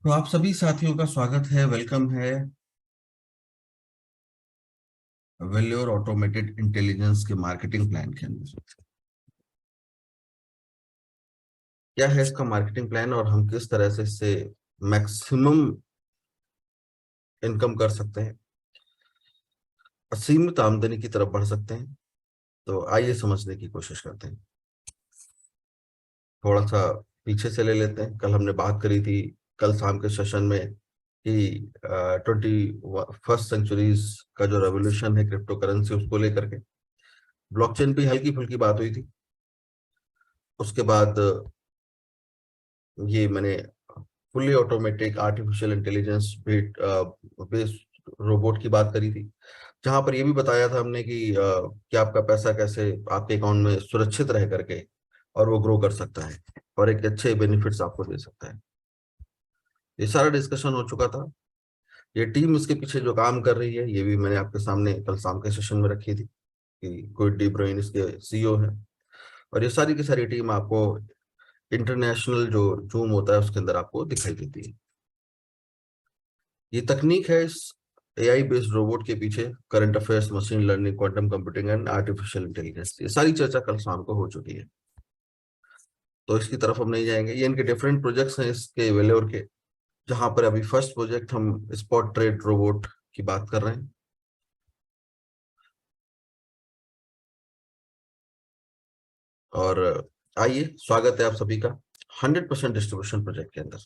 तो आप सभी साथियों का स्वागत है, वेलकम है वेल्योर ऑटोमेटेड इंटेलिजेंस के मार्केटिंग प्लान के अंदर। क्या है इसका मार्केटिंग प्लान और हम किस तरह से इससे मैक्सिमम इनकम कर सकते हैं, असीमित आमदनी की तरफ बढ़ सकते हैं। तो आइए समझने की कोशिश करते हैं। थोड़ा सा पीछे से ले लेते हैं। कल हमने बात करी थी, कल शाम के सेशन में, कि 21st सेंचुरीज का जो रेवोल्यूशन है क्रिप्टो करेंसी, उसको लेकर के ब्लॉकचेन पे हल्की फुल्की बात हुई थी। उसके बाद ये मैंने fully automatic artificial intelligence based robot की बात करी थी, जहां पर ये भी बताया था हमने कि आपका पैसा कैसे आपके अकाउंट में सुरक्षित रह करके और वो ग्रो कर सकता है और एक अच्छे बेनिफिट्स आपको दे सकता है। ये सारा डिस्कशन हो चुका था। ये टीम इसके पीछे जो काम कर रही है, ये भी मैंने आपके सामने कल शाम के सेशन में रखी थी कि कोई डी ब्रुइन इसके सीईओ है। और ये सारी की सारी टीम आपको इंटरनेशनल जो जूम होता है उसके अंदर आपको दिखाई देती है। ये तकनीक है इस एआई बेस्ड रोबोट के पीछे, current affairs, machine learning, quantum computing and artificial intelligence. ये सारी चर्चा कल शाम को हो चुकी है, तो इसकी तरफ हम नहीं जाएंगे। ये इनके डिफरेंट प्रोजेक्ट्स हैं इसके वेल्योर के, जहां पर अभी फर्स्ट प्रोजेक्ट हम स्पॉट ट्रेड रोबोट की बात कर रहे हैं। और आइए, स्वागत है आप सभी का 100% डिस्ट्रीब्यूशन प्रोजेक्ट के अंदर,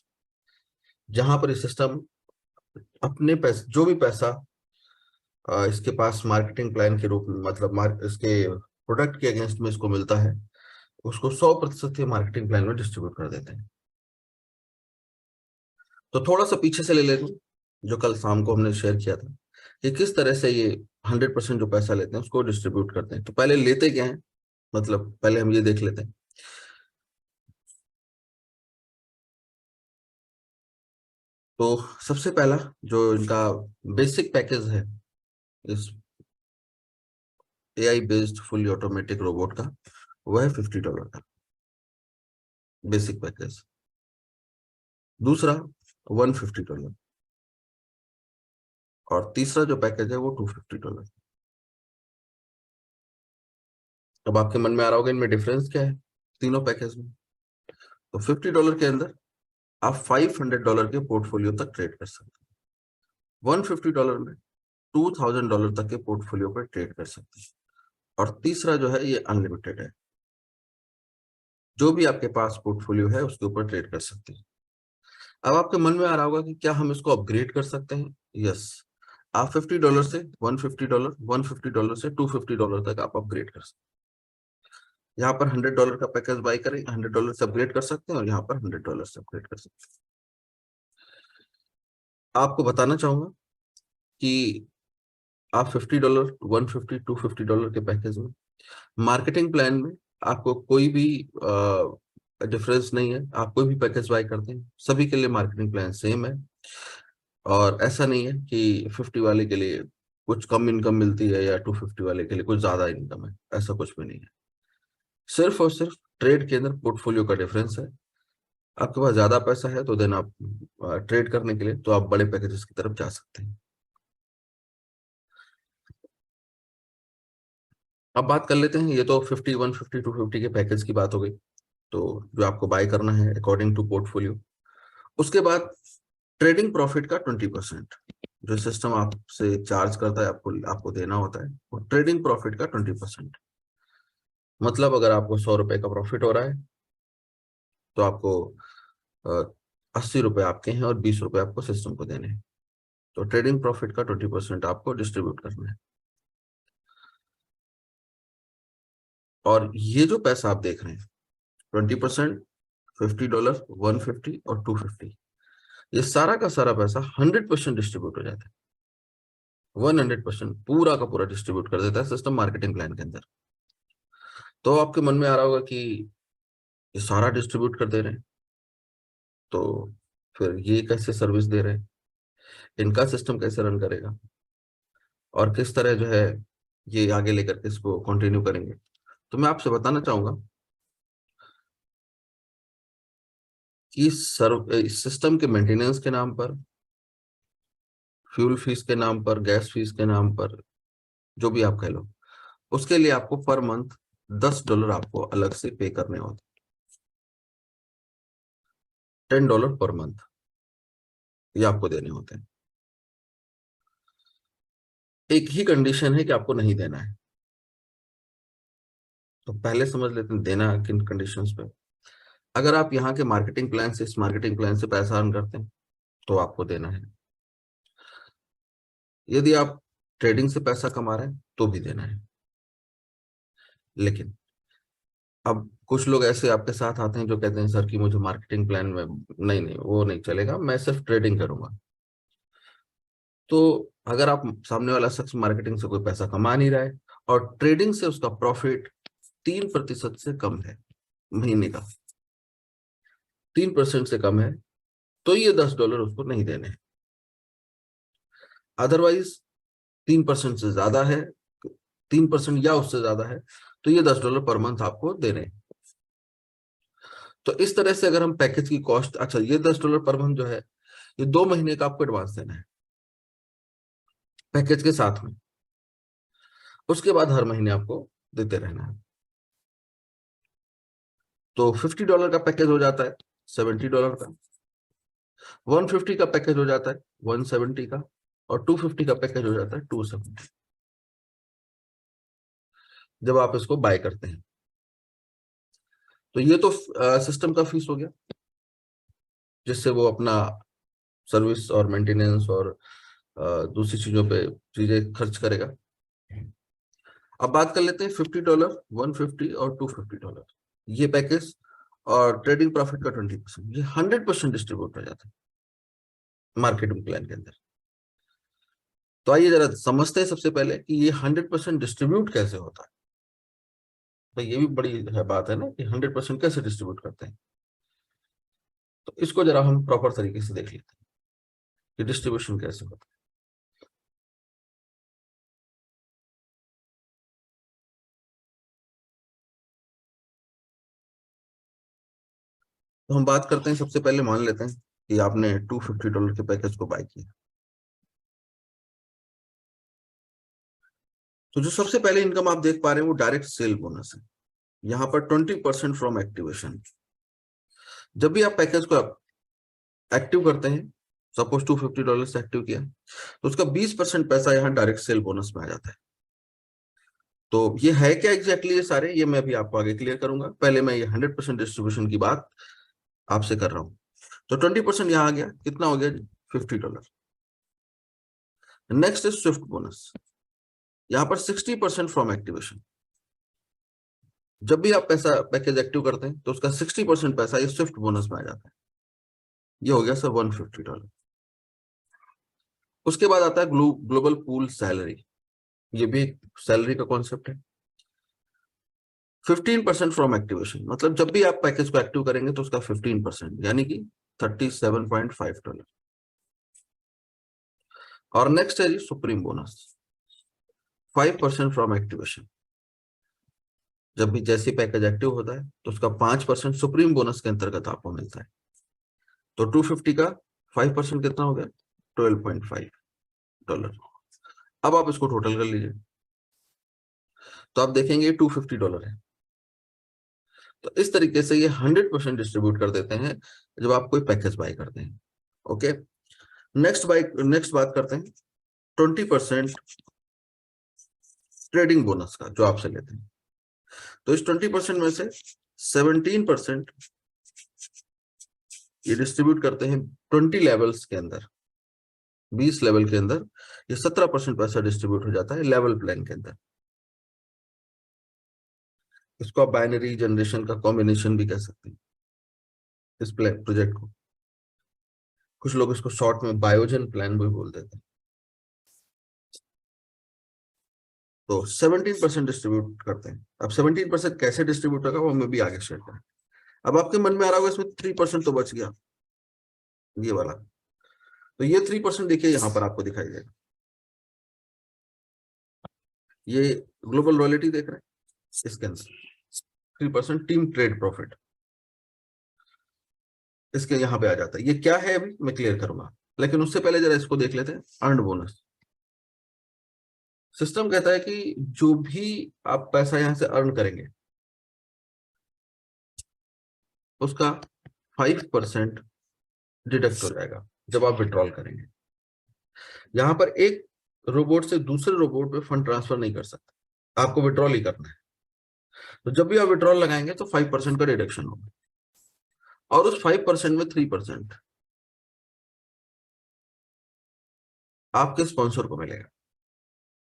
जहां पर ये सिस्टम अपने पैसे, जो भी पैसा इसके पास मार्केटिंग प्लान के रूप में, मतलब इसके प्रोडक्ट के अगेंस्ट में इसको मिलता है, उसको 100% के मार्केटिंग प्लान में डिस्ट्रीब्यूट कर देते हैं। तो थोड़ा सा पीछे से ले लेते हैं, जो कल शाम को हमने शेयर किया था कि किस तरह से ये 100% जो पैसा लेते हैं उसको डिस्ट्रीब्यूट करते हैं। तो पहले लेते क्या है, मतलब पहले हम ये देख लेते हैं। तो सबसे पहला जो इनका बेसिक पैकेज है इस AI based fully automatic robot का, वह है $50 का बेसिक पैकेज। दूसरा $150, और तीसरा जो पैकेज है वो $250। अब आपके मन में आ रहा होगा इनमें डिफरेंस क्या है तीनों पैकेज में। तो $50 के अंदर आप $500 के पोर्टफोलियो तक ट्रेड कर सकते हैं। $150 में $2000 तक के पोर्टफोलियो पर ट्रेड कर सकते हैं। और तीसरा जो है ये अनलिमिटेड है, जो भी आपके पास पोर्टफोलियो है उसके ऊपर ट्रेड कर सकते हैं। अब आपके मन में आ रहा होगा कि क्या हम इसको अपग्रेड कर सकते हैं। यस, आप $50 से $150, $150 से $250 तक आप अपग्रेड कर सकते हैं। यहाँ पर $100 का पैकेज बाई करें, $100 से अपग्रेड कर सकते हैं, और यहाँ पर $100 से अपग्रेड कर सकते हैं। आपको बताना चाहूंगा कि आप $50, $150, $250 के पैकेज में, मार्केटिंग प्लान में आपको कोई भी डिफरेंस नहीं है। आप कोई भी पैकेज बाय करते हैं, सभी के लिए मार्केटिंग प्लान सेम है। और ऐसा नहीं है कि 50 वाले के लिए कुछ कम इनकम मिलती है या 250 वाले के लिए कुछ ज्यादा इनकम है, ऐसा कुछ भी नहीं है। सिर्फ और सिर्फ ट्रेड के अंदर पोर्टफोलियो का डिफरेंस है। आपके पास ज्यादा पैसा है तो देन आप ट्रेड करने के लिए तो आप बड़े पैकेजेस की तरफ जा सकते हैं। अब बात कर लेते हैं, ये तो 50, 150, 250 के पैकेज की बात हो गई, तो जो आपको बाय करना है अकॉर्डिंग टू पोर्टफोलियो। उसके बाद ट्रेडिंग प्रॉफिट का 20% जो सिस्टम आपसे चार्ज करता है, आपको आपको देना होता है, वो ट्रेडिंग प्रॉफिट का 20%। मतलब अगर आपको ₹100 का प्रॉफिट हो रहा है तो आपको 80 रुपए आपके हैं और 20 रुपए आपको सिस्टम को देने हैं। तो ट्रेडिंग प्रॉफिट का 20% आपको डिस्ट्रीब्यूट करना है। और ये जो पैसा आप देख रहे हैं, 20%, $50, 150 और 250, ये सारा का सारा पैसा 100% डिस्ट्रीब्यूट हो जाता है। 100% पूरा का पूरा डिस्ट्रीब्यूट कर देता है सिस्टम मार्केटिंग प्लान के अंदर। तो आपके मन में आ रहा होगा कि ये सारा डिस्ट्रीब्यूट कर दे रहे हैं, तो फिर ये कैसे सर्विस दे रहे हैं, इनका सिस्टम कैसे रन करेगा, और किस तरह जो है ये आगे लेकर के इसको कंटिन्यू करेंगे। तो मैं आपसे बताना चाहूंगा कि सिस्टम के मेंटेनेंस के नाम पर, फ्यूल फीस के नाम पर, गैस फीस के नाम पर, जो भी आप कह लो, उसके लिए आपको पर मंथ $10 आपको अलग से पे करने होते, $10 पर मंथ ये आपको देने होते हैं। एक ही कंडीशन है कि आपको नहीं देना है। तो पहले समझ लेते हैं देना किन कंडीशंस पे। अगर आप यहाँ के मार्केटिंग प्लान से, इस मार्केटिंग प्लान से पैसा अर्न करते हैं तो आपको देना है। यदि आप ट्रेडिंग से पैसा कमा रहे हैं तो भी देना है। लेकिन अब कुछ लोग ऐसे आपके साथ आते हैं जो कहते हैं सर कि मुझे मार्केटिंग प्लान में, नहीं नहीं वो नहीं चलेगा, मैं सिर्फ ट्रेडिंग करूंगा। तो अगर आप, सामने वाला शख्स मार्केटिंग से कोई पैसा कमा नहीं रहा है और ट्रेडिंग से उसका प्रॉफिट 3% से कम है महीने का, 3% से कम है, तो ये $10 उसको नहीं देने हैं। अदरवाइज 3% से ज्यादा है, 3% या उससे ज्यादा है, तो ये $10 पर मंथ आपको देने हैं। तो इस तरह से अगर हम पैकेज की कॉस्ट, अच्छा ये $10 पर मंथ जो है, ये 2 महीने का आपको एडवांस देना है पैकेज के साथ में। उसके बाद हर महीने आपको देते रहना है। तो $50 का पैकेज हो जाता है $70 का, 150 का पैकेज हो जाता है 170 का, और 250 का पैकेज हो जाता है 270, जब आप इसको बाय करते हैं। तो ये तो सिस्टम का फीस हो गया, जिससे वो अपना सर्विस और मेंटेनेंस और दूसरी चीजों पे चीजें खर्च करेगा। अब बात कर लेते हैं $50, 150 और $250 ये पैकेज, और ट्रेडिंग प्रॉफिट का 20%, ये 100% डिस्ट्रीब्यूट हो जाता है मार्केटिंग प्लान के अंदर। तो आइए जरा समझते हैं सबसे पहले कि ये 100% डिस्ट्रीब्यूट कैसे होता है। तो ये भी बड़ी बात है ना कि 100% कैसे डिस्ट्रीब्यूट करते हैं। तो इसको जरा हम प्रॉपर तरीके से देख लेते हैं कि डिस्ट्रीब्यूशन कैसे होता है। तो हम बात करते हैं, सबसे पहले मान लेते हैं कि आपने $250 के पैकेज को बाय किया। तो जो सबसे पहले इनकम आप देख पा रहे हैं वो डायरेक्ट सेल बोनस है। यहाँ पर 20% फ्रॉम एक्टिवेशन। जब भी आप पैकेज को एक्टिव करते हैं, सपोज $250 से एक्टिव किया, तो उसका 20% पैसा यहाँ डायरेक्ट सेल बोनस में आ जाता है। तो ये है क्या एग्जैक्टली ये सारे, ये मैं भी आपको आगे क्लियर करूंगा। पहले मैं ये 100% डिस्ट्रीब्यूशन की बात आपसे कर रहा हूँ। तो 20% यहाँ आ गया, कितना हो गया जी, $50। Next is Swift bonus. यहाँ पर 60% फ्रॉम एक्टिवेशन। जब भी आप पैसा पैकेज एक्टिव करते हैं तो उसका 60% पैसा ये स्विफ्ट बोनस में आ जाता है। ये हो गया सर $150। उसके बाद आता है ग्लोबल पूल सैलरी। ये भी एक सैलरी का कॉन्सेप्ट है। 15% फ्रॉम एक्टिवेशन, मतलब जब भी आप पैकेज को एक्टिव करेंगे तो उसका 15%, यानी कि $37.5। और नेक्स्ट है जी सुप्रीम बोनस, 5% फ्रॉम एक्टिवेशन। जब भी जैसे पैकेज एक्टिव होता है तो उसका 5% सुप्रीम बोनस के अंतर्गत आपको मिलता है। तो 250 का 5% कितना हो गया, $12.5। अब आप इसको टोटल कर लीजिए, तो आप देखेंगे $250 है। तो इस तरीके से ये 100% डिस्ट्रीब्यूट कर देते हैं जब आप कोई पैकेज बाय करते हैं। ओके, नेक्स्ट बात करते हैं 20% ट्रेडिंग बोनस का, जो आपसे लेते हैं। तो इस 20% में से 17% ये डिस्ट्रीब्यूट करते हैं 20 लेवल्स के अंदर, 20 लेवल के अंदर। ये 17% पैसा डिस्ट्रीब्यूट हो जाता है लेवल प्लान के अंदर। इसको आप बाइनरी जनरेशन का कॉम्बिनेशन भी कह सकते हैं इस प्लान प्रोजेक्ट को। कुछ लोग इसको शॉर्ट में बायोजन प्लान भी बोल देते हैं। तो 17% डिस्ट्रीब्यूट करते हैं। अब 17% कैसे डिस्ट्रीब्यूट होगा वो मैं भी आगे शेयर करें। अब आपके मन में आ रहा होगा इसमें 3% तो बच गया, ये वाला। तो ये 3% देखिए यहाँ पर आपको दिखाई देगा, ये ग्लोबल रॉयल्टी देख रहे हैं, इसके अंदर 3% टीम ट्रेड प्रॉफिट। इसके यहाँ पे आ जाता है। ये क्या है अभी मैं क्लियर करूंगा, लेकिन उससे पहले जरा इसको देख लेते हैं। अर्न बोनस सिस्टम कहता है कि जो भी आप पैसा यहां से अर्न करेंगे उसका 5% डिडक्ट हो जाएगा जब आप विड्रॉल करेंगे। यहां पर एक रोबोट से दूसरे रोबोट पे फंड ट्रांसफर नहीं कर सकते, आपको विड्रॉल ही करना है। तो जब भी आप विड्रॉल लगाएंगे तो 5% का डिडक्शन होगा, और उस 5% में 3% आपके स्पॉन्सर को मिलेगा।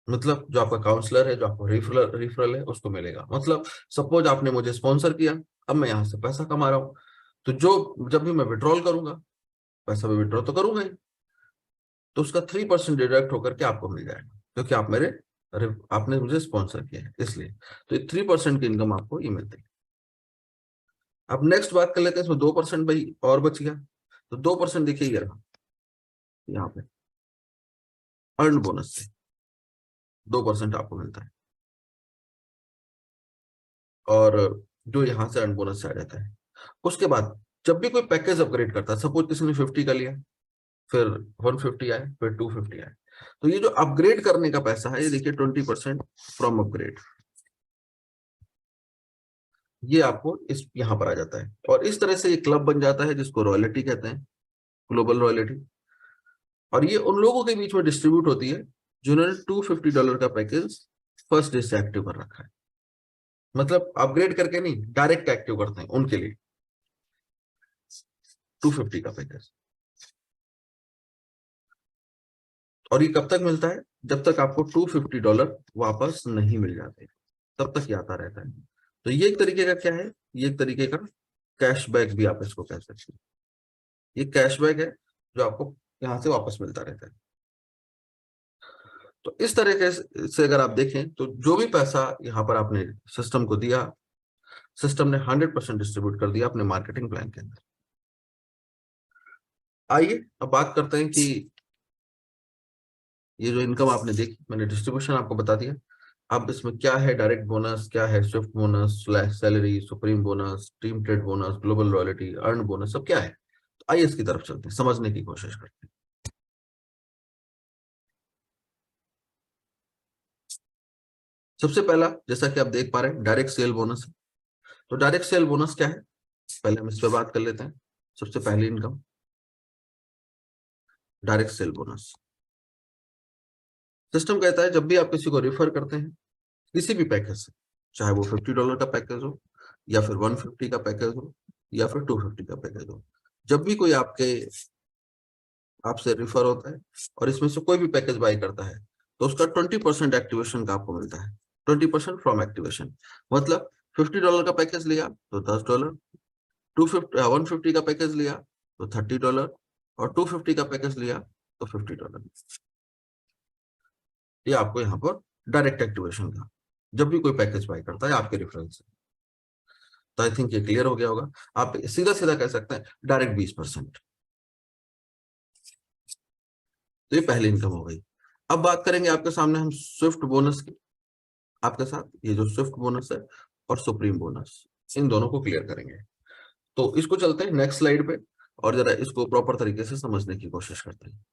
मतलब जो आपका काउंसलर है, जो आपको रिफरल रिफरल है, उसको मिलेगा। मतलब सपोज आपने मुझे स्पॉन्सर किया, अब मैं यहां से पैसा कमा रहा हूं, तो जो जब भी मैं विड्रॉल करूंगा, पैसा मैं विड्रॉ तो करूंगा ही, तो उसका 3% डिडक्ट होकर के आपको मिल जाएगा, क्योंकि आप मेरे आपने मुझे स्पॉन्सर किया है इसलिए। तो ये 3% की इनकम आपको ये मिलती है। अब नेक्स्ट बात कर लेते हैं, इसमें 2% भाई और बच गया। तो 2% देखिए ये रहा यहाँ पे, अर्न बोनस से 2% आपको मिलता है, और जो यहाँ से अर्न बोनस से आ जाता है। उसके बाद जब भी कोई पैकेज अपग्रेड करता है, सपोज किसी ने 50 का लिया, फिर 150 आए, फिर 250 आए, तो ये जो अपग्रेड करने का पैसा है, ये देखिए 20% फ्रॉम अपग्रेड, ये आपको इस यहाँ पर आ जाता है। और इस तरह से ये क्लब बन जाता है जिसको रॉयल्टी कहते हैं, ग्लोबल रॉयल्टी। और ये उन लोगों के बीच में डिस्ट्रीब्यूट होती है जिन्होंने $250 का पैकेज फर्स्ट डे से एक्टिव कर रखा है। मतलब अपग्रेड करके नहीं, डायरेक्ट एक्टिव करते हैं उनके लिए 250 का पैकेज। और ये कब तक मिलता है? जब तक आपको $250 वापस नहीं मिल जाते, तब तक ये आता रहता है। तो ये एक तरीके का क्या है, ये एक तरीके का कैशबैक भी आप इसको कह सकते हैं। ये कैशबैक है जो आपको यहाँ से वापस मिलता रहता है। तो इस तरीके से अगर आप देखें तो जो भी पैसा यहाँ पर आपने सिस्टम को दिया, सिस्टम ने 100% डिस्ट्रीब्यूट कर दिया अपने मार्केटिंग प्लान के अंदर। आइए अब बात करते हैं कि ये जो इनकम आपने देखी, मैंने डिस्ट्रीब्यूशन आपको बता दिया। अब इसमें क्या है डायरेक्ट बोनस, क्या है Swift bonus, slash salary, supreme bonus, team trade bonus, global royalty, earn bonus, सब क्या है। तो आइए इसकी तरफ चलते हैं, समझने की कोशिश करते हैं। सबसे पहला, जैसा कि आप देख पा रहे हैं, डायरेक्ट सेल बोनस है। तो डायरेक्ट सेल बोनस क्या है, पहले हम इस पर बात कर लेते हैं। सबसे पहली income direct cell bonus. System कहता है जब भी आप किसी को रिफर करते हैं किसी भी पैकेज से, चाहे वो $50 का पैकेज हो, या फिर 150 का पैकेज हो, या फिर 250 का पैकेज हो, जब भी कोई आपसे रिफर होता है और इसमें से कोई भी पैकेज बाय करता है, तो उसका 20% एक्टिवेशन का आपको मिलता है। 20% फ्रॉम एक्टिवेशन, मतलब $50 का पैकेज लिया तो $10, 150 का पैकेज लिया तो $30, और 250 का पैकेज लिया तो $50। ये आपको यहाँ पर डायरेक्ट एक्टिवेशन का, जब भी कोई पैकेज बाय करता है आपके रेफरेंस से। तो आई थिंक ये क्लियर हो गया होगा। आप सीधा सीधा कह सकते हैं डायरेक्ट 20%। तो ये पहली इनकम हो गई। अब बात करेंगे आपके सामने हम स्विफ्ट बोनस की, आपके साथ ये जो स्विफ्ट बोनस है और सुप्रीम बोनस, इन दोनों को क्लियर करेंगे। तो इसको चलते हैं नेक्स्ट स्लाइड पे, और जरा इसको प्रॉपर तरीके से समझने की कोशिश करते हैं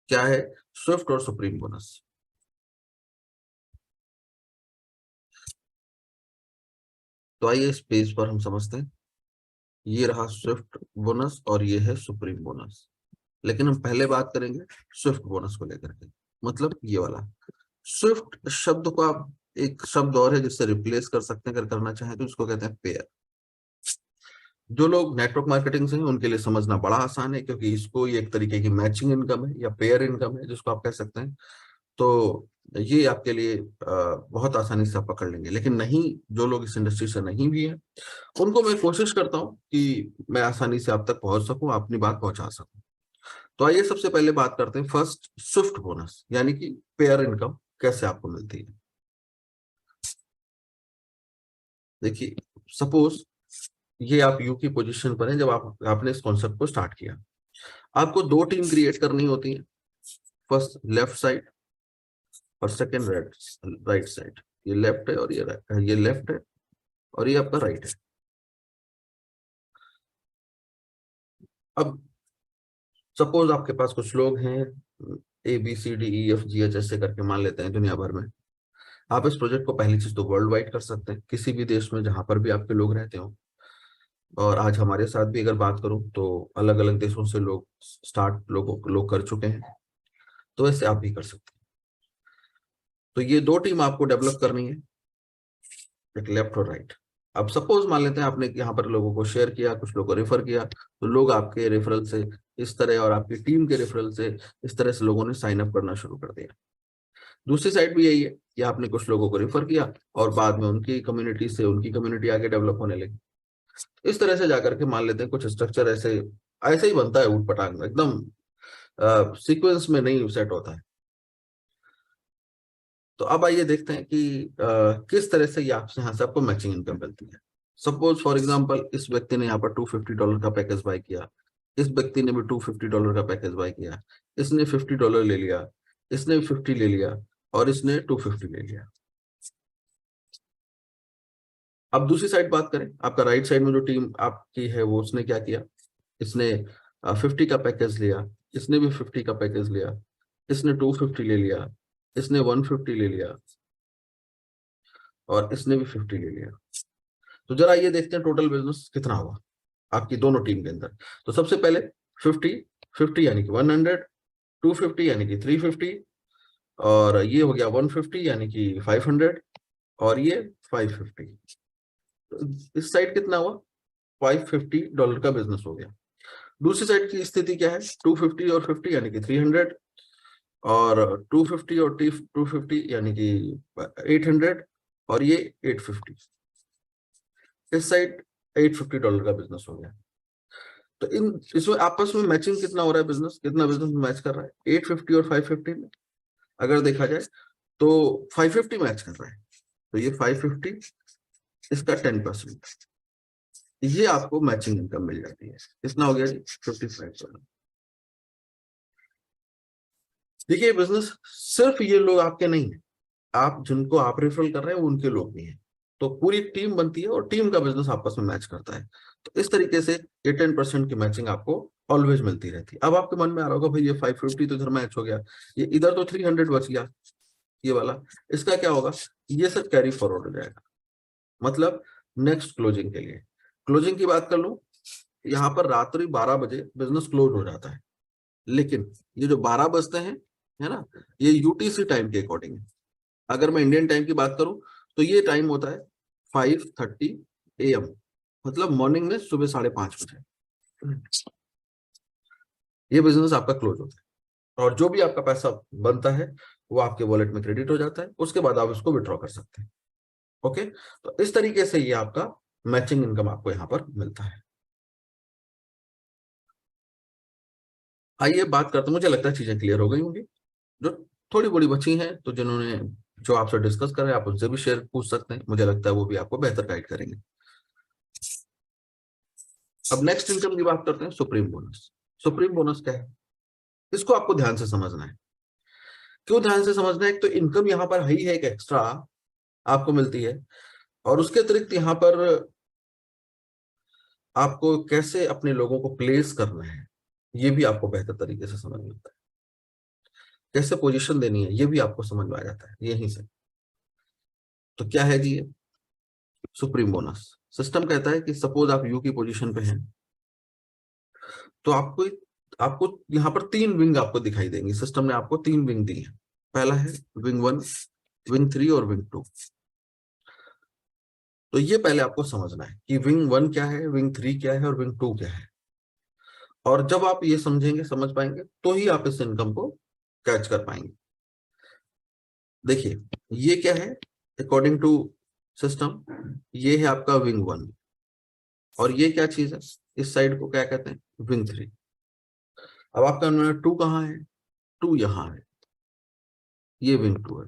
क्या है स्विफ्ट और सुप्रीम बोनस। तो आइए इस पेज पर हम समझते हैं। ये रहा स्विफ्ट बोनस और ये है सुप्रीम बोनस। लेकिन हम पहले बात करेंगे स्विफ्ट बोनस को लेकर के, मतलब ये वाला स्विफ्ट शब्द को आप एक शब्द और है जिससे रिप्लेस कर सकते हैं अगर करना चाहें तो, इसको कहते हैं पेयर। जो लोग नेटवर्क मार्केटिंग से हैं उनके लिए समझना बड़ा आसान है, क्योंकि इसको ये एक तरीके की मैचिंग इनकम है या पेयर इनकम है जिसको आप कह सकते हैं। तो ये आपके लिए बहुत आसानी से आप पकड़ लेंगे। लेकिन नहीं, जो लोग इस इंडस्ट्री से नहीं भी है उनको मैं कोशिश करता हूँ कि मैं आसानी से आप तक पहुंच सकूं, अपनी बात पहुंचा सकूं। तो आइए सबसे पहले बात करते हैं फर्स्ट स्विफ्ट बोनस, यानी कि पेयर इनकम कैसे आपको मिलती है। देखिए सपोज ये आप यू की पोजीशन पर हैं, जब आपने इस कॉन्सेप्ट को स्टार्ट किया, आपको दो टीम क्रिएट करनी होती है, फर्स्ट लेफ्ट साइड और सेकंड राइट साइड। ये लेफ्ट है और ये लेफ्ट है और ये आपका राइट है। अब सपोज आपके पास कुछ लोग हैं, ABCDEFGH ऐसे करके मान लेते हैं दुनिया भर में। आप इस प्रोजेक्ट को पहली चीज तो वर्ल्ड वाइड कर सकते हैं, किसी भी देश में जहां पर भी आपके लोग रहते हो। और आज हमारे साथ भी अगर बात करूं तो अलग अलग देशों से लोग कर चुके हैं, तो ऐसे आप भी कर सकते हैं। तो ये दो टीम आपको डेवलप करनी है, एक लेफ्ट और राइट। अब सपोज मान लेते हैं आपने यहाँ पर लोगों को शेयर किया, कुछ लोगों को रेफर किया, तो लोग आपके रेफरल से इस तरह, और आपकी टीम के रेफरल से इस तरह से लोगों ने साइन अप करना शुरू कर दिया। दूसरी साइड भी यही है कि आपने कुछ लोगों को रेफर किया और बाद में उनकी कम्युनिटी से उनकी कम्युनिटी आगे डेवलप होने लगी। इस तरह से जाकर के मान लेते हैं कुछ स्ट्रक्चर ऐसे ऐसे ही बनता है, ऊट पटांग एकदम सीक्वेंस में नहीं सेट होता है। तो अब आइए देखते हैं कि किस तरह से ये आपसे यहाँ से आपको मैचिंग इनकम मिलती है। सपोज फॉर एग्जांपल इस व्यक्ति ने यहाँ पर $250 का पैकेज बाय किया, इस व्यक्ति ने भी $250 का पैकेज बाय किया, इसने $50 ले लिया, इसने 50 ले लिया, और इसने 250 ले लिया। अब दूसरी साइड बात करें, आपका राइट साइड में जो टीम आपकी है वो उसने क्या किया, इसने 50 का पैकेज लिया, इसने भी 50 का पैकेज लिया, इसने 250 ले लिया, इसने 150 ले लिया, और इसने भी 50 ले लिया। तो जरा ये देखते हैं टोटल बिजनेस कितना हुआ आपकी दोनों टीम के अंदर। तो सबसे पहले 50 50 यानी कि 100, 250 यानी कि 350, और ये हो गया 150 यानी कि 500, और ये 550। तो इस साइड कितना हुआ, $550 का बिजनेस हो गया। दूसरी साइड की स्थिति क्या है, 250 और 50 यानी कि 300, और 250 और 250 यानी कि 800, और ये 850। इस साइड $850 का बिजनेस हो गया। तो इसमें आपस में मैचिंग कितना हो रहा है, बिजनेस कितना बिजनेस मैच कर रहा है 850 और 550 में। अगर देखा जाए तो 550 मैच कर रहा है, तो ये 550, इसका 10%, ये आपको मैचिंग इनकम मिल जाती है। कितना हो गया जी, 55। देखिए बिजनेस सिर्फ ये लोग आपके नहीं है, आप जिनको आप रेफरल कर रहे हैं उनके लोग भी हैं। तो पूरी टीम बनती है और टीम का बिजनेस आपस में मैच करता है। तो इस तरीके से ये 10% की मैचिंग आपको ऑलवेज मिलती रहती है। अब आपके मन में आ रहा होगा भाई ये 550 तो इधर मैच हो गया, ये इधर तो 300 बच गया, ये वाला इसका क्या होगा, ये सब कैरी फॉरवर्ड हो जाएगा। मतलब नेक्स्ट क्लोजिंग के लिए, क्लोजिंग की बात कर लूं, यहाँ पर रात्रि 12 बजे बिजनेस क्लोज हो जाता है, लेकिन ये जो 12 बजते हैं है ना, ये यूटीसी टाइम के अकॉर्डिंग है। अगर मैं इंडियन टाइम की बात करूं तो ये टाइम होता है 5:30 AM, मतलब मॉर्निंग में सुबह 5:30 बजे ये बिजनेस आपका क्लोज होता है, और जो भी आपका पैसा बनता है वो आपके वॉलेट में क्रेडिट हो जाता है, उसके बाद आप इसको विड्रॉ कर सकते हैं। ओके, तो इस तरीके से ये आपका मैचिंग इनकम आपको यहाँ पर मिलता है। आइए बात करते हैं, मुझे लगता है चीजें क्लियर हो गई होंगी। जो थोड़ी बड़ी बची हैं तो जिन्होंने जो आपसे डिस्कस करें आप उनसे भी शेयर पूछ सकते हैं, मुझे लगता है वो भी आपको बेहतर गाइड करेंगे। अब नेक्स्ट इनकम की बात करते हैं, सुप्रीम बोनस। सुप्रीम बोनस क्या है, इसको आपको ध्यान से समझना है। क्यों ध्यान से समझना है, एक तो इनकम यहाँ पर है एक एक्स्ट्रा आपको मिलती है, और उसके अतिरिक्त यहाँ पर आपको कैसे अपने लोगों को प्लेस करना है ये भी आपको बेहतर तरीके से समझ में आता है, कैसे पोजीशन देनी है ये भी आपको समझ में आ जाता है यहीं से। तो क्या है जी ये सुप्रीम बोनस सिस्टम, कहता है कि सपोज आप यू की पोजीशन पे हैं, तो आपको आपको यहाँ पर 3 विंग आपको दिखाई देंगी, सिस्टम ने आपको 3 विंग दी है। पहला है विंग 1, विंग 3 और विंग 2। तो ये पहले आपको समझना है कि विंग 1 क्या है, विंग 3 क्या है, और विंग 2 क्या है। और जब आप ये समझेंगे समझ पाएंगे तो ही आप इस इनकम को कैच कर पाएंगे। देखिए ये क्या है, अकॉर्डिंग टू सिस्टम ये है आपका विंग 1, और ये क्या चीज है, इस साइड को क्या कहते हैं, विंग 3। अब आपका 2 कहाँ है, 2 यहाँ है, ये विंग 2 है।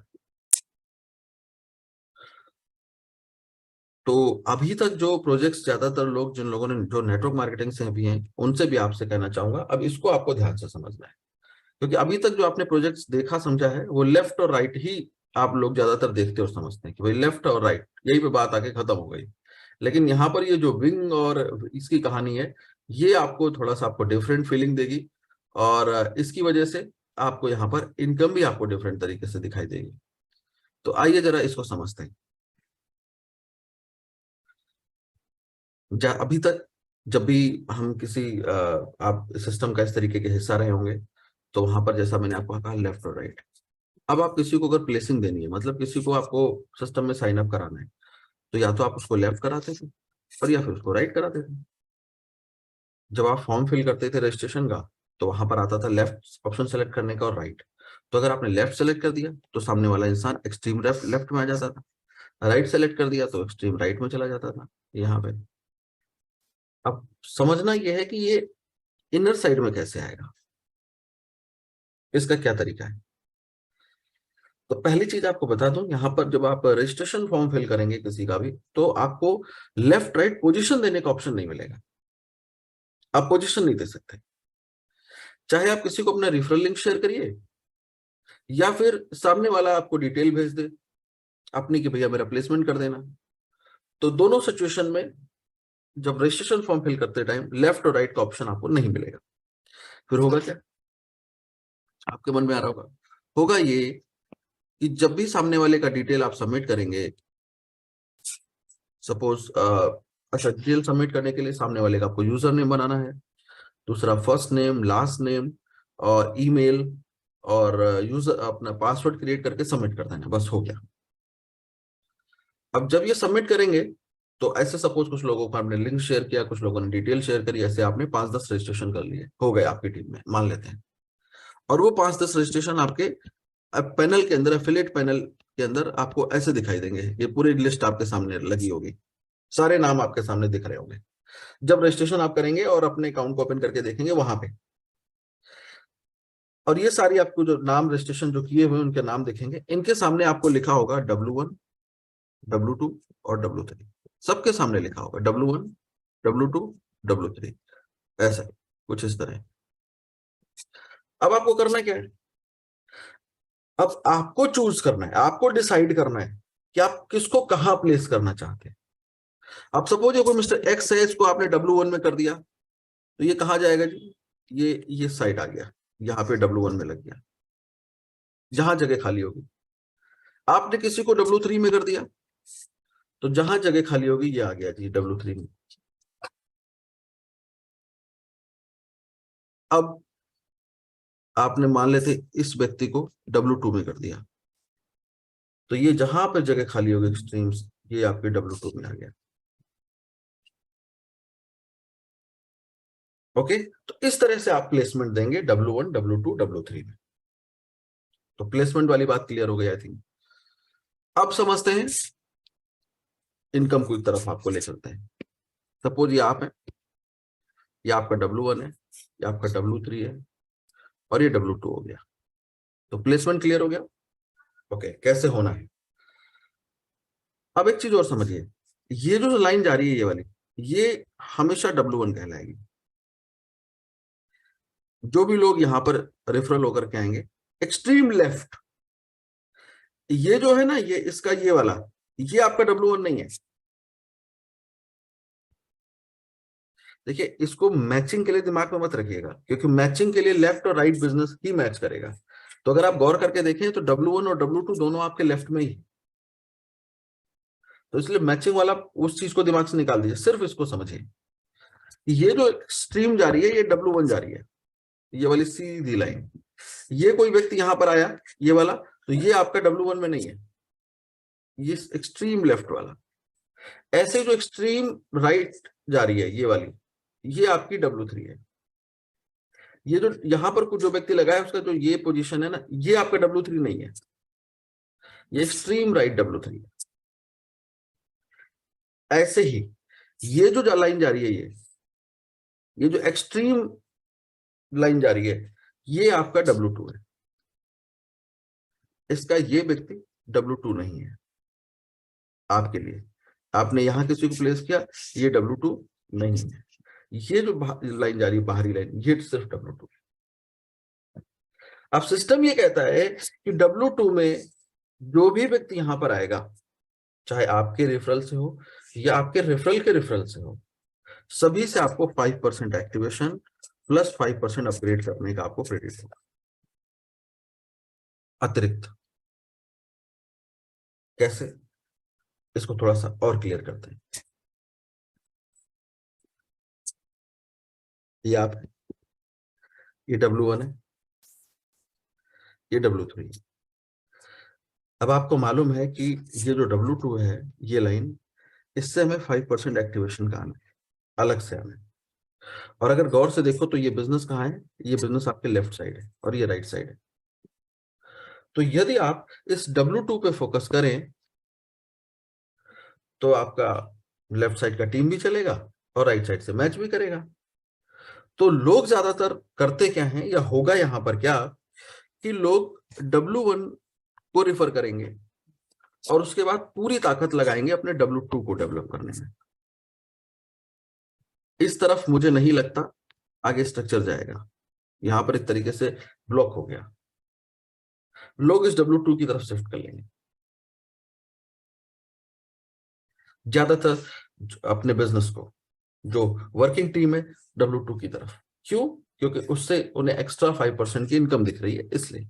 तो अभी तक जो प्रोजेक्ट्स ज्यादातर लोग जिन लोगों ने जो नेटवर्क मार्केटिंग से भी हैं उनसे भी आपसे कहना चाहूंगा, अब इसको आपको ध्यान से समझना है, क्योंकि अभी तक जो आपने प्रोजेक्ट्स देखा समझा है वो लेफ्ट और राइट ही आप लोग ज्यादातर देखते और समझते हैं कि भाई लेफ्ट और राइट यही पे बात आके खत्म हो गई। लेकिन यहाँ पर ये जो विंग और इसकी कहानी है, ये आपको थोड़ा सा आपको डिफरेंट फीलिंग देगी, और इसकी वजह से आपको यहाँ पर इनकम भी आपको डिफरेंट तरीके से दिखाई देगी। तो आइए जरा इसको समझते हैं। अभी तक जब भी हम किसी आप सिस्टम का इस तरीके के हिस्सा रहे होंगे, तो वहां पर जैसा मैंने आपको कहा लेफ्ट और राइट। अब आप किसी को अगर प्लेसिंग देनी है, मतलब किसी को आपको सिस्टम में साइन अप कराना है, तो या तो आप उसको लेफ्ट कराते थे और या फिर उसको राइट कराते थे। जब आप फॉर्म फिल करते थे रजिस्ट्रेशन का, तो वहां पर आता था लेफ्ट ऑप्शन सेलेक्ट करने का और राइट। तो अगर आपने लेफ्ट सेलेक्ट कर दिया तो सामने वाला इंसान एक्सट्रीम लेफ्ट लेफ्ट में आ जाता था, राइट सेलेक्ट कर दिया तो एक्सट्रीम राइट में चला जाता था यहाँ पे। अब समझना यह है कि ये इनर साइड में कैसे आएगा, इसका क्या तरीका है। तो पहली चीज आपको बता दूं, यहाँ पर जब आप रजिस्ट्रेशन फॉर्म फिल करेंगे किसी का भी, तो आपको लेफ्ट राइट पोजीशन देने का ऑप्शन नहीं मिलेगा। आप पोजीशन नहीं दे सकते। चाहे आप किसी को अपना रेफरल लिंक शेयर करिए, या फिर सामने वाला आपको डिटेल भेज दे अपनी कि भैया मेरा प्लेसमेंट कर देना, तो दोनों सिचुएशन में जब रजिस्ट्रेशन फॉर्म फिल करते टाइम लेफ्ट और राइट का ऑप्शन आपको नहीं मिलेगा। फिर होगा क्या, आपके मन में आ रहा होगा, होगा ये कि जब भी सामने वाले का डिटेल आप सबमिट करेंगे, सपोज अच्छा डिटेल सबमिट करने के लिए सामने वाले का आपको यूजर नेम बनाना है, दूसरा फर्स्ट नेम लास्ट नेम और ईमेल, और यूजर अपना पासवर्ड क्रिएट करके सबमिट कर देना, बस हो गया। अब जब ये सबमिट करेंगे, तो ऐसे सपोज कुछ लोगों को आपने लिंक शेयर किया, कुछ लोगों ने डिटेल शेयर करी, ऐसे आपने 5-10 रजिस्ट्रेशन कर लिए, हो गए आपकी टीम में मान लेते हैं। और वो 5-10 रजिस्ट्रेशन आपके पैनल के अंदर, एफिलिएट पैनल के अंदर आपको ऐसे दिखाई देंगे, ये पूरी लिस्ट आपके सामने लगी होगी, सारे नाम आपके सामने दिख रहे होंगे जब रजिस्ट्रेशन आप करेंगे और अपने अकाउंट को ओपन करके देखेंगे वहां पे। और ये सारी आपको जो नाम रजिस्ट्रेशन जो किए हुए उनके नाम दिखेंगे, इनके सामने आपको लिखा होगा W1, W2 और W3। सबके सामने लिखा होगा W1, W2, W3, ऐसा कुछ इस तरह। अब आपको करना क्या है, अब आपको चूज करना है, आपको डिसाइड करना है कि आप किसको कहां प्लेस करना चाहते हैं। अब सपोज ये कोई मिस्टर एक्स है, इसको आपने W1 में कर दिया, तो ये कहा जाएगा जी, ये साइड आ गया, यहाँ पे W1 में लग गया, जहां जगह खाली होगी। आपने किसी को W3 में कर दिया, तो जहां जगह खाली होगी ये आ गया जी W3 में। अब आपने मान लेते इस व्यक्ति को W2 में कर दिया, तो ये जहां पर जगह खाली होगी एक्सट्रीम्स, ये आपके W2 में आ गया। ओके, तो इस तरह से आप प्लेसमेंट देंगे W1, W2, W3 में। तो प्लेसमेंट वाली बात क्लियर हो गई आई थिंक। अब समझते हैं इनकम की तरफ आपको ले चलते हैं। सपोज ये आप है, ये आपका W1 है, ये आपका W3 है और ये W2 हो गया। तो प्लेसमेंट क्लियर हो गया। ओके, कैसे होना है। अब एक चीज और समझिए, ये जो लाइन जा रही है ये वाली, ये हमेशा W1 कहलाएगी। जो भी लोग यहां पर रेफरल होकर के आएंगे, एक्सट्रीम लेफ्ट, ये जो है ना, ये इसका ये वाला, ये आपका W1 नहीं है। देखिए, इसको मैचिंग के लिए दिमाग में मत रखिएगा, क्योंकि मैचिंग के लिए लेफ्ट और राइट बिजनेस ही मैच करेगा। तो अगर आप गौर करके देखें तो W1 और W2 दोनों आपके लेफ्ट में ही, तो इसलिए मैचिंग वाला उस चीज को दिमाग से निकाल दीजिए, सिर्फ इसको समझिए। ये जो स्ट्रीम जा रही है ये W1 जा रही है, ये वाली सीधी लाइन। ये कोई व्यक्ति यहां पर आया, ये वाला, तो ये आपका W1 में नहीं है, ये एक्सट्रीम लेफ्ट वाला। ऐसे जो एक्सट्रीम राइट जा रही है ये वाली, ये आपकी W3 है। ये जो यहां पर कुछ जो व्यक्ति लगा है उसका जो ये पोजीशन है ना, ये आपका W3 नहीं है, ये एक्सट्रीम राइट W3 है। ऐसे ही ये जो लाइन जा रही है, ये जो एक्सट्रीम लाइन जा रही है, ये आपका W2 है। इसका ये व्यक्ति W2 नहीं है आपके लिए। आपने यहां किसी को प्लेस किया, ये W2 नहीं है। ये जो लाइन जा रही है बाहरी लाइन, ये सिर्फ W2। अब सिस्टम ये कहता है कि W2 में जो भी व्यक्ति यहां पर आएगा, चाहे आपके रेफरल से हो या आपके रेफरल के रेफरल से हो, सभी से आपको 5% एक्टिवेशन प्लस 5% अपग्रेड करने का आपको क्रेडिट होगा अतिरिक्त। कैसे, इसको थोड़ा सा और क्लियर करते हैं। ये आप, ये W1 है, ये W3 है। अब आपको मालूम है कि ये जो W2 है, ये लाइन, इससे हमें 5% एक्टिवेशन का आना है, अलग से आना है। और अगर गौर से देखो तो ये बिजनेस कहाँ है, ये बिजनेस आपके लेफ्ट साइड है और ये राइट साइड है। तो यदि आप इस W2 पे फोकस करें तो आपका लेफ्ट साइड का टीम भी चलेगा और राइट साइड से मैच भी करेगा। तो लोग ज्यादातर करते क्या हैं, या होगा यहां पर क्या, कि लोग W1 को रिफर करेंगे और उसके बाद पूरी ताकत लगाएंगे अपने W2 को डेवलप करने में। इस तरफ मुझे नहीं लगता आगे स्ट्रक्चर जाएगा, यहां पर एक तरीके से ब्लॉक हो गया। लोग इस W2 की तरफ शिफ्ट कर लेंगे ज्यादातर, अपने बिजनेस को, जो वर्किंग टीम है, W2 की तरफ। क्यों? क्योंकि उससे उन्हें एक्स्ट्रा 5% की इनकम दिख रही है, इसलिए।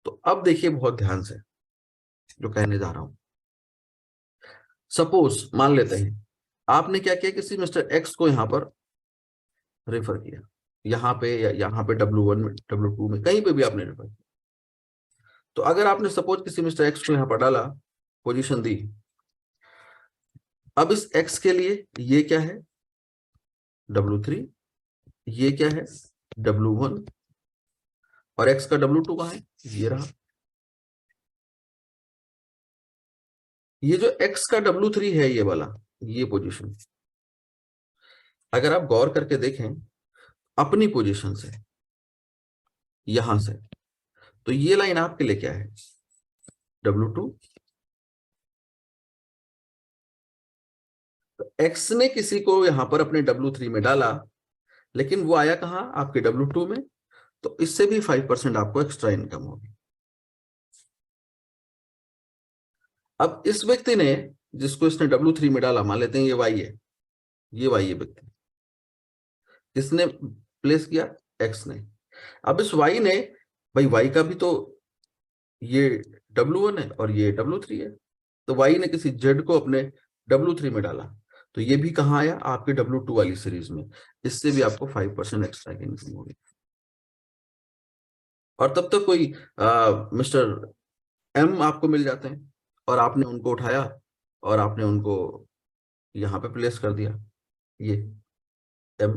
तो अब देखिए बहुत ध्यान से जो कहने जा रहा हूं। सपोज मान लेते हैं आपने क्या किया, किसी मिस्टर एक्स को यहां पर रेफर किया, यहां पे या यहां पे W1 में, W2 में, कहीं पे भी आपने रेफर किया। तो अगर आपने सपोज किसी मिस्टर एक्स को यहां पर डाला, पोजीशन दी, अब इस एक्स के लिए ये क्या है, W3, ये क्या है, W1, और एक्स का W2 कहां है, ये रहा। ये जो एक्स का W3 है, ये वाला, ये पोजीशन, अगर आप गौर करके देखें अपनी पोजीशन से, यहां से, तो ये लाइन आपके लिए क्या है, W2। तो एक्स ने किसी को यहां पर अपने W3 में डाला, लेकिन वो आया कहां, आपके W2 में। तो इससे भी 5% आपको एक्स्ट्रा इनकम होगी। अब इस व्यक्ति ने, जिसको इसने W3 में डाला, मान लेते हैं ये वाई है, ये वाई है व्यक्ति, किसने प्लेस किया, एक्स ने। अब इस वाई ने, भाई वाई का भी तो ये W1 है और ये W3 है, तो वाई ने किसी जेड को अपने W3 में डाला, तो ये भी कहाँ आया, आपके W2 वाली सीरीज में। इससे भी आपको 5% एक्स्ट्रा की इनकम होगी। और तब तक कोई मिस्टर एम आपको मिल जाते हैं और आपने उनको उठाया और आपने उनको यहाँ पे प्लेस कर दिया, ये एम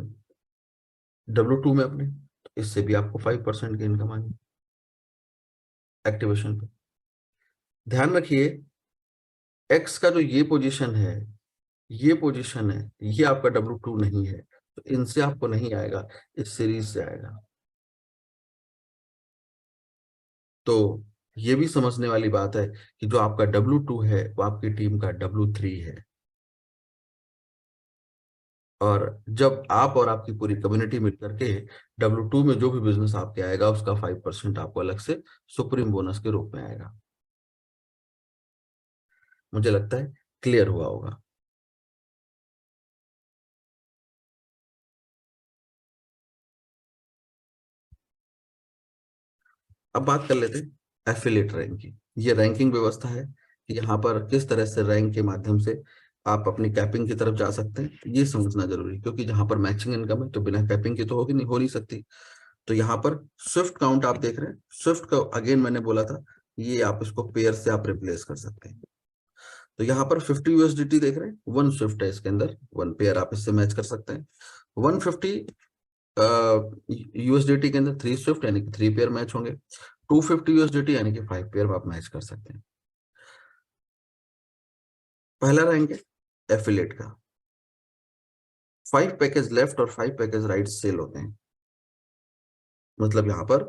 W2 में अपने। तो इससे भी आपको 5% की इनकम आनी एक्टिवेशन पे। ध्यान रखिए, एक्स का जो ये पोजीशन है, ये पोजीशन है, ये आपका W2 नहीं है, तो इनसे आपको नहीं आएगा, इस सीरीज से आएगा। तो ये भी समझने वाली बात है कि जो आपका W2 है वो आपकी टीम का W3 है। और जब आप और आपकी पूरी कम्युनिटी मिलकर के W2 में जो भी बिजनेस आपके आएगा, उसका 5% आपको अलग से सुप्रीम बोनस के रूप में आएगा। मुझे लगता है क्लियर हुआ होगा। अब बात कर लेते हैं एफिलिएट रैंक की। ये रैंकिंग व्यवस्था है कि यहाँ पर किस तरह से रैंक के माध्यम से आप अपनी कैपिंग की तरफ जा सकते हैं, ये समझना जरूरी है। क्योंकि जहां पर मैचिंग इनकम है तो बिना कैपिंग की तो होगी नहीं, हो नहीं सकती। तो यहाँ पर स्विफ्ट काउंट आप देख रहे हैं, स्विफ्ट का अगेन मैंने बोला था, ये आप इसको पेयर से आप रिप्लेस कर सकते हैं। तो यहाँ पर 50 USDT देख रहे हैं, 1 स्विफ्ट है इसके अंदर, 1 पेयर आप इससे मैच कर सकते हैं। 150 USDT के अंदर 3 स्विफ्ट, यानी कि 3 पेयर मैच होंगे। 250 USDT यानी कि 5 पेयर आप मैच कर सकते हैं। पहला रैंक है एफिलिएट का, 5 पैकेज लेफ्ट और 5 पैकेज राइट सेल होते हैं। मतलब यहाँ पर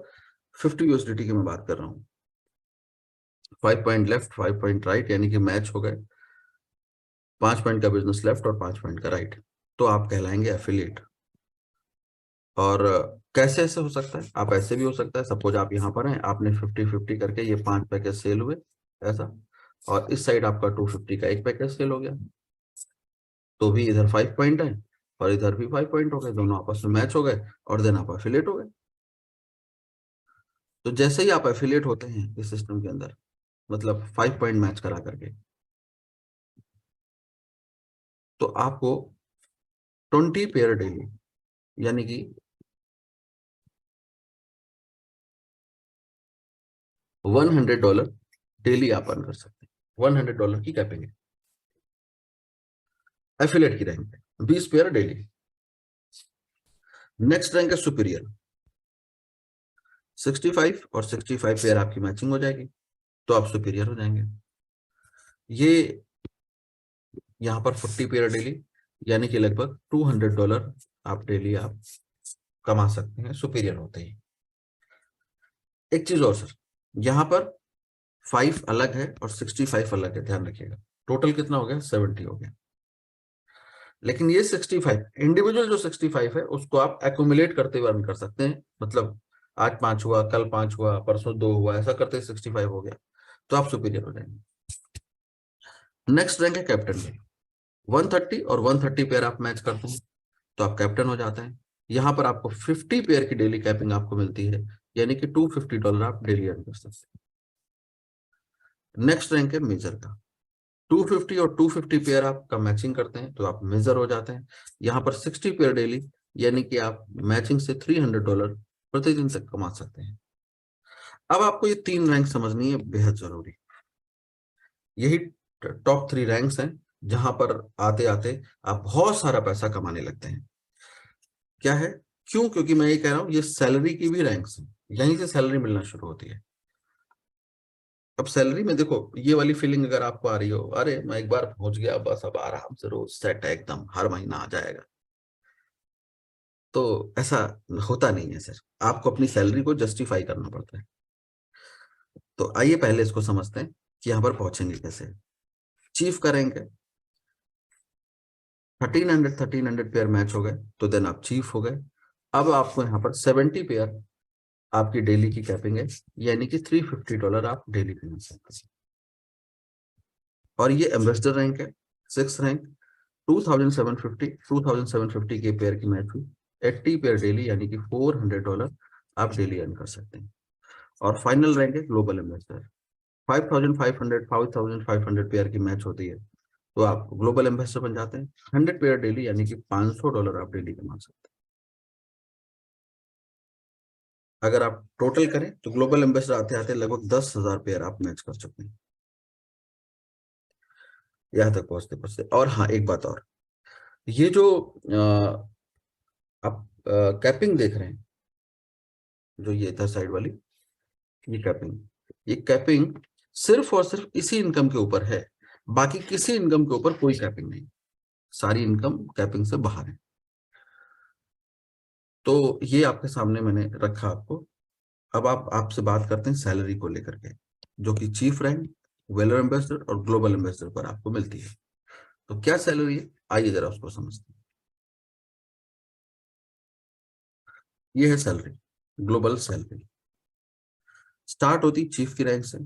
50 USDT की मैं बात कर रहा हूँ, 5 पॉइंट लेफ्ट 5 पॉइंट राइट, यानी कि मैच हो गए। 5 पॉइंट का बिजनेस लेफ्ट और 5 पॉइंट का राइट, तो आप कहलाएंगे एफिलिएट। और कैसे ऐसे हो सकता है, आप ऐसे भी हो सकता है, सपोज आप यहाँ पर हैं, आपने 50-50 करके ये 5 पैकेज सेल हुए ऐसा, और इस साइड आपका 250 का एक पैकेज सेल हो गया। तो भी इधर 5 पॉइंट है और इधर भी 5 पॉइंट हो गए, दोनों आपस में मैच हो गए और देन आप एफिलिएट हो गए। तो जैसे ही आप एफिलिएट होते हैं इस सिस्टम के अंदर, मतलब 5 पॉइंट मैच करा करके, तो आपको 20 पेयर डेली, यानी कि $100 डेली आप अर्न कर सकते हैं। $100 की कैपिंग है एफिलेट की रैंक पे, 20 पेयर डेली। नेक्स्ट रैंक है सुपीरियर, 65 और 65 पेयर आपकी मैचिंग हो जाएगी तो आप सुपीरियर हो जाएंगे। ये यहाँ पर 40 पेयर डेली, यानी कि लगभग $200 आप डेली आप कमा सकते हैं सुपीरियर होते ही। एक चीज और सर, यहाँ पर 5 अलग है और 65 अलग है, ध्यान रखिएगा। टोटल कितना हो गया? 70 हो गया। लेकिन ये 65 इंडिविजुअल जो 65 है उसको आप एक्यूमुलेट करते हुए अर्न कर सकते हैं, मतलब आज 5 हुआ, कल 5 हुआ, परसों 2 हुआ, ऐसा करते 65 हो गया तो आप सुपीरियर हो जाएंगे। नेक्स्ट रैंक है कैप्टन में, 130 और 130 पेयर आप मैच करते हैं तो आप कैप्टन हो जाते हैं। यहाँ पर आपको 50 पेयर की डेली कैपिंग आपको मिलती है, यानी कि $250 आप डेली अर्न कर सकते हैं। नेक्स्ट रैंक है मेजर का, 250 और 250 पेयर आपका मैचिंग करते हैं तो आप मेजर हो जाते हैं। यहाँ पर 60 पेयर डेली, यानी कि आप मैचिंग से $300 प्रतिदिन तक कमा सकते हैं। अब आपको ये 3 रैंक समझनी है, बेहद जरूरी। यही टॉप 3 रैंक्स हैं जहां पर आते आते आप बहुत सारा पैसा कमाने लगते हैं। क्या है, क्यों? क्योंकि मैं ये कह रहा हूं ये सैलरी की भी रैंक्स हैं, यहीं से सैलरी मिलना शुरू होती है। अब सैलरी में देखो, ये वाली फीलिंग अगर आपको आ रही हो, अरे मैं एक बार पहुंच गया बस अब आराम से रोज सेट है, एकदम हर महीना आ जाएगा, तो ऐसा होता नहीं है सर। आपको अपनी सैलरी को जस्टिफाई करना पड़ता है। तो आइए पहले इसको समझते हैं कि यहाँ पर पहुंचेंगे कैसे। चीफ का रैंक है 1300 मैच हो गए तो देन आप चीफ हो गए। अब आपको यहाँ पर 70 पेयर आपकी डेली की कैपिंग है, यानी कि $350 आप डेली कमा सकते हैं। और ये एम्बेसडर रैंक है, 6 रैंक, 2750 के पेयर की मैच हुई, 80 पेयर डेली, यानी कि $400 आप डेली अर्न कर सकते हैं। और फाइनल रैंक है ग्लोबल एम्बेसडर, 5500 पेयर की मैच होती है तो आप ग्लोबल एम्बेसडर बन जाते हैं। 100 पेयर डेली, यानी कि $500 आप डेली कमा सकते हैं। अगर आप टोटल करें तो ग्लोबल एम्बेसडर आते आते लगभग 10,000 पेयर आप मैच कर सकते हैं यहाँ तक पहुंचते पहुंचते। और हाँ, एक बात और, ये जो आप कैपिंग देख रहे हैं, जो ये इधर साइड वाली ये कैपिंग सिर्फ और सिर्फ इसी इनकम के ऊपर है, बाकी किसी इनकम के ऊपर कोई कैपिंग नहीं। सारी इनकम कैपिंग से बाहर है। तो ये आपके सामने मैंने रखा आपको। अब आप आपसे बात करते हैं सैलरी को लेकर के, जो कि चीफ रैंक, वेलर एम्बेसडर और ग्लोबल एम्बेसडर पर आपको मिलती है। तो क्या सैलरी है, आइए जरा उसको समझते हैं। ये है सैलरी, ग्लोबल सैलरी। स्टार्ट होती चीफ की रैंक से।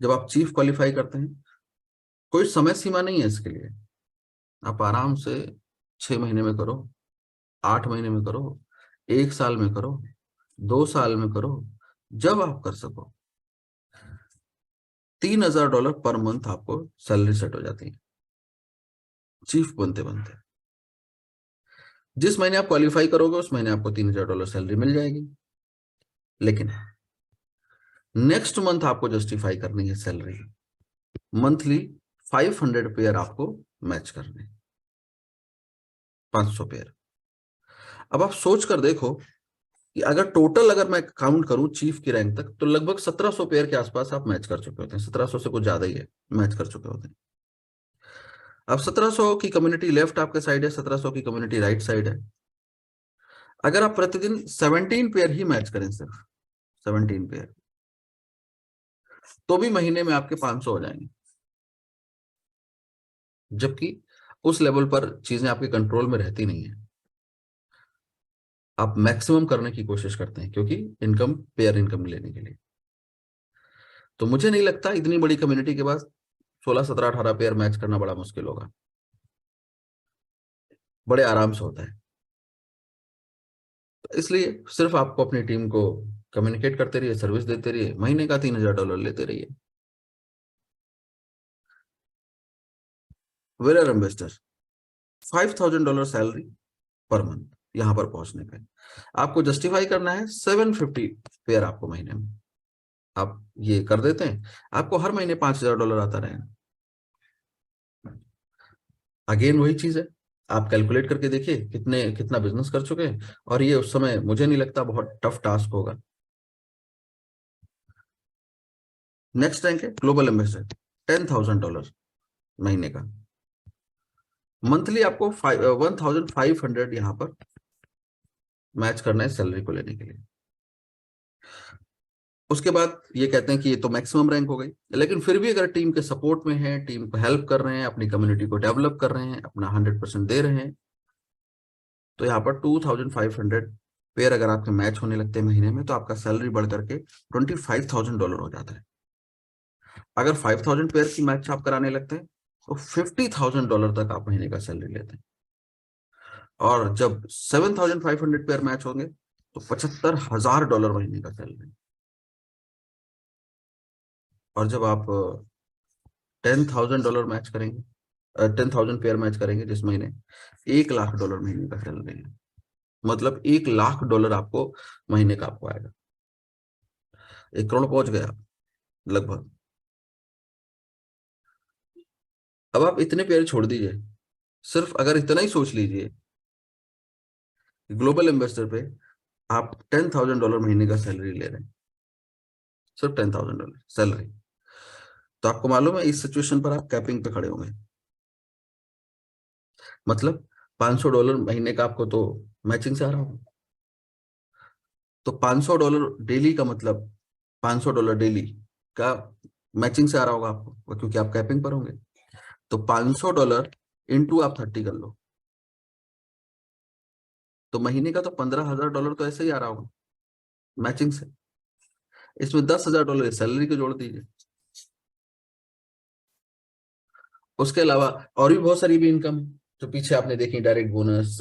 जब आप चीफ क्वालिफाई करते हैं, कोई समय सीमा नहीं है इसके लिए, आप आराम से 6 महीने में करो, 8 महीने में करो, 1 साल में करो, 2 साल में करो, जब आप कर सको। $3,000 पर मंथ आपको सैलरी सेट हो जाती है चीफ बनते बनते। जिस महीने आप क्वालिफाई करोगे उस महीने आपको $3,000 सैलरी मिल जाएगी। लेकिन नेक्स्ट मंथ आपको जस्टिफाई करनी है सैलरी, मंथली 500 पेयर आपको मैच करने, 500 पेयर। अब आप सोच कर देखो कि अगर टोटल अगर मैं काउंट करूं चीफ की रैंक तक, तो लगभग 1700 पेयर के आसपास आप मैच कर चुके होते हैं, 1700 से कुछ ज्यादा ही है, मैच कर चुके होते हैं। अब 1700 की कम्युनिटी लेफ्ट आपके साइड है, 1700 की कम्युनिटी राइट साइड है। अगर आप प्रतिदिन 17 पेयर ही मैच करें, सिर्फ 17 पेयर, तो भी महीने में आपके 500 हो जाएंगे। जबकि उस लेवल पर चीजें आपके कंट्रोल में रहती नहीं है, आप मैक्सिमम करने की कोशिश करते हैं, क्योंकि इनकम, पेयर इनकम लेने के लिए। तो मुझे नहीं लगता इतनी बड़ी कम्युनिटी के बाद 16 17 18 पेयर मैच करना बड़ा मुश्किल होगा। बड़े आराम से होता है। तो इसलिए सिर्फ आपको अपनी टीम को कम्युनिकेट करते रहिए, सर्विस देते रहिए, महीने का $3000 लेते रहिए। वेलर एम्बेसडर, $5000 सैलरी पर मंथ यहां पर पहुंचने पे। आपको जस्टिफाई करना है 750 पेयर आपको महीने में। आप ये कर देते हैं, आपको हर महीने $5000 आता रहेगा। अगेन वही चीज है, आप कैलकुलेट करके देखिए कितना बिजनेस कर चुके हैं, और ये उस समय मुझे नहीं लगता बहुत टफ टास्क होगा। नेक्स्ट रैंक है ग्लोबल एम्बेसडर, $10,000 महीने का। मंथली आपको 1500 यहाँ पर मैच करना है सैलरी को लेने के लिए। उसके बाद ये कहते हैं कि ये तो मैक्सिमम रैंक हो गई, लेकिन फिर भी अगर टीम के सपोर्ट में है, टीम को हेल्प कर रहे हैं, अपनी कम्युनिटी को डेवलप कर रहे हैं, अपना 100% दे रहे हैं, तो यहाँ पर 2500 पेयर अगर आपके मैच होने लगते हैं महीने में, तो आपका सैलरी बढ़ करके $25,000 हो जाता है। अगर 5000 पेयर की मैच आप कराने लगते हैं तो $50,000 तक आप महीने का सैलरी लेते हैं। और जब 7500 पेयर मैच होंगे तो $75,000 महीने का सैलरी। और जब आप $10,000 मैच करेंगे, 10,000 पेयर मैच करेंगे जिस महीने, $1,00,000 महीने का सैलरी है। मतलब $1,00,000 आपको महीने का आपको आएगा। 1 करोड़ पहुंच गया लगभग। अब आप इतने पेयर छोड़ दीजिए, सिर्फ अगर इतना ही सोच लीजिए, ग्लोबल एम्बेसडर पे आप $10,000 महीने का सैलरी ले रहे हैं, सिर्फ $10,000 सैलरी। तो आपको मालूम है इस सिचुएशन पर आप कैपिंग पे खड़े होंगे। मतलब $500 महीने का आपको तो मैचिंग से आ रहा होगा। तो $500 डेली का मतलब $500 डेली का मैचिंग से आ रहा होगा आपको, क्योंकि आप कैपिंग पर होंगे। तो $500 इंटू आप 30 कर लो, तो महीने का तो $15,000 तो ऐसे ही आ रहा होगा मैचिंग से। इसमें $10,000 सैलरी को जोड़ दीजिए। उसके अलावा और भी बहुत सारी भी इनकम है जो पीछे आपने देखी, डायरेक्ट बोनस,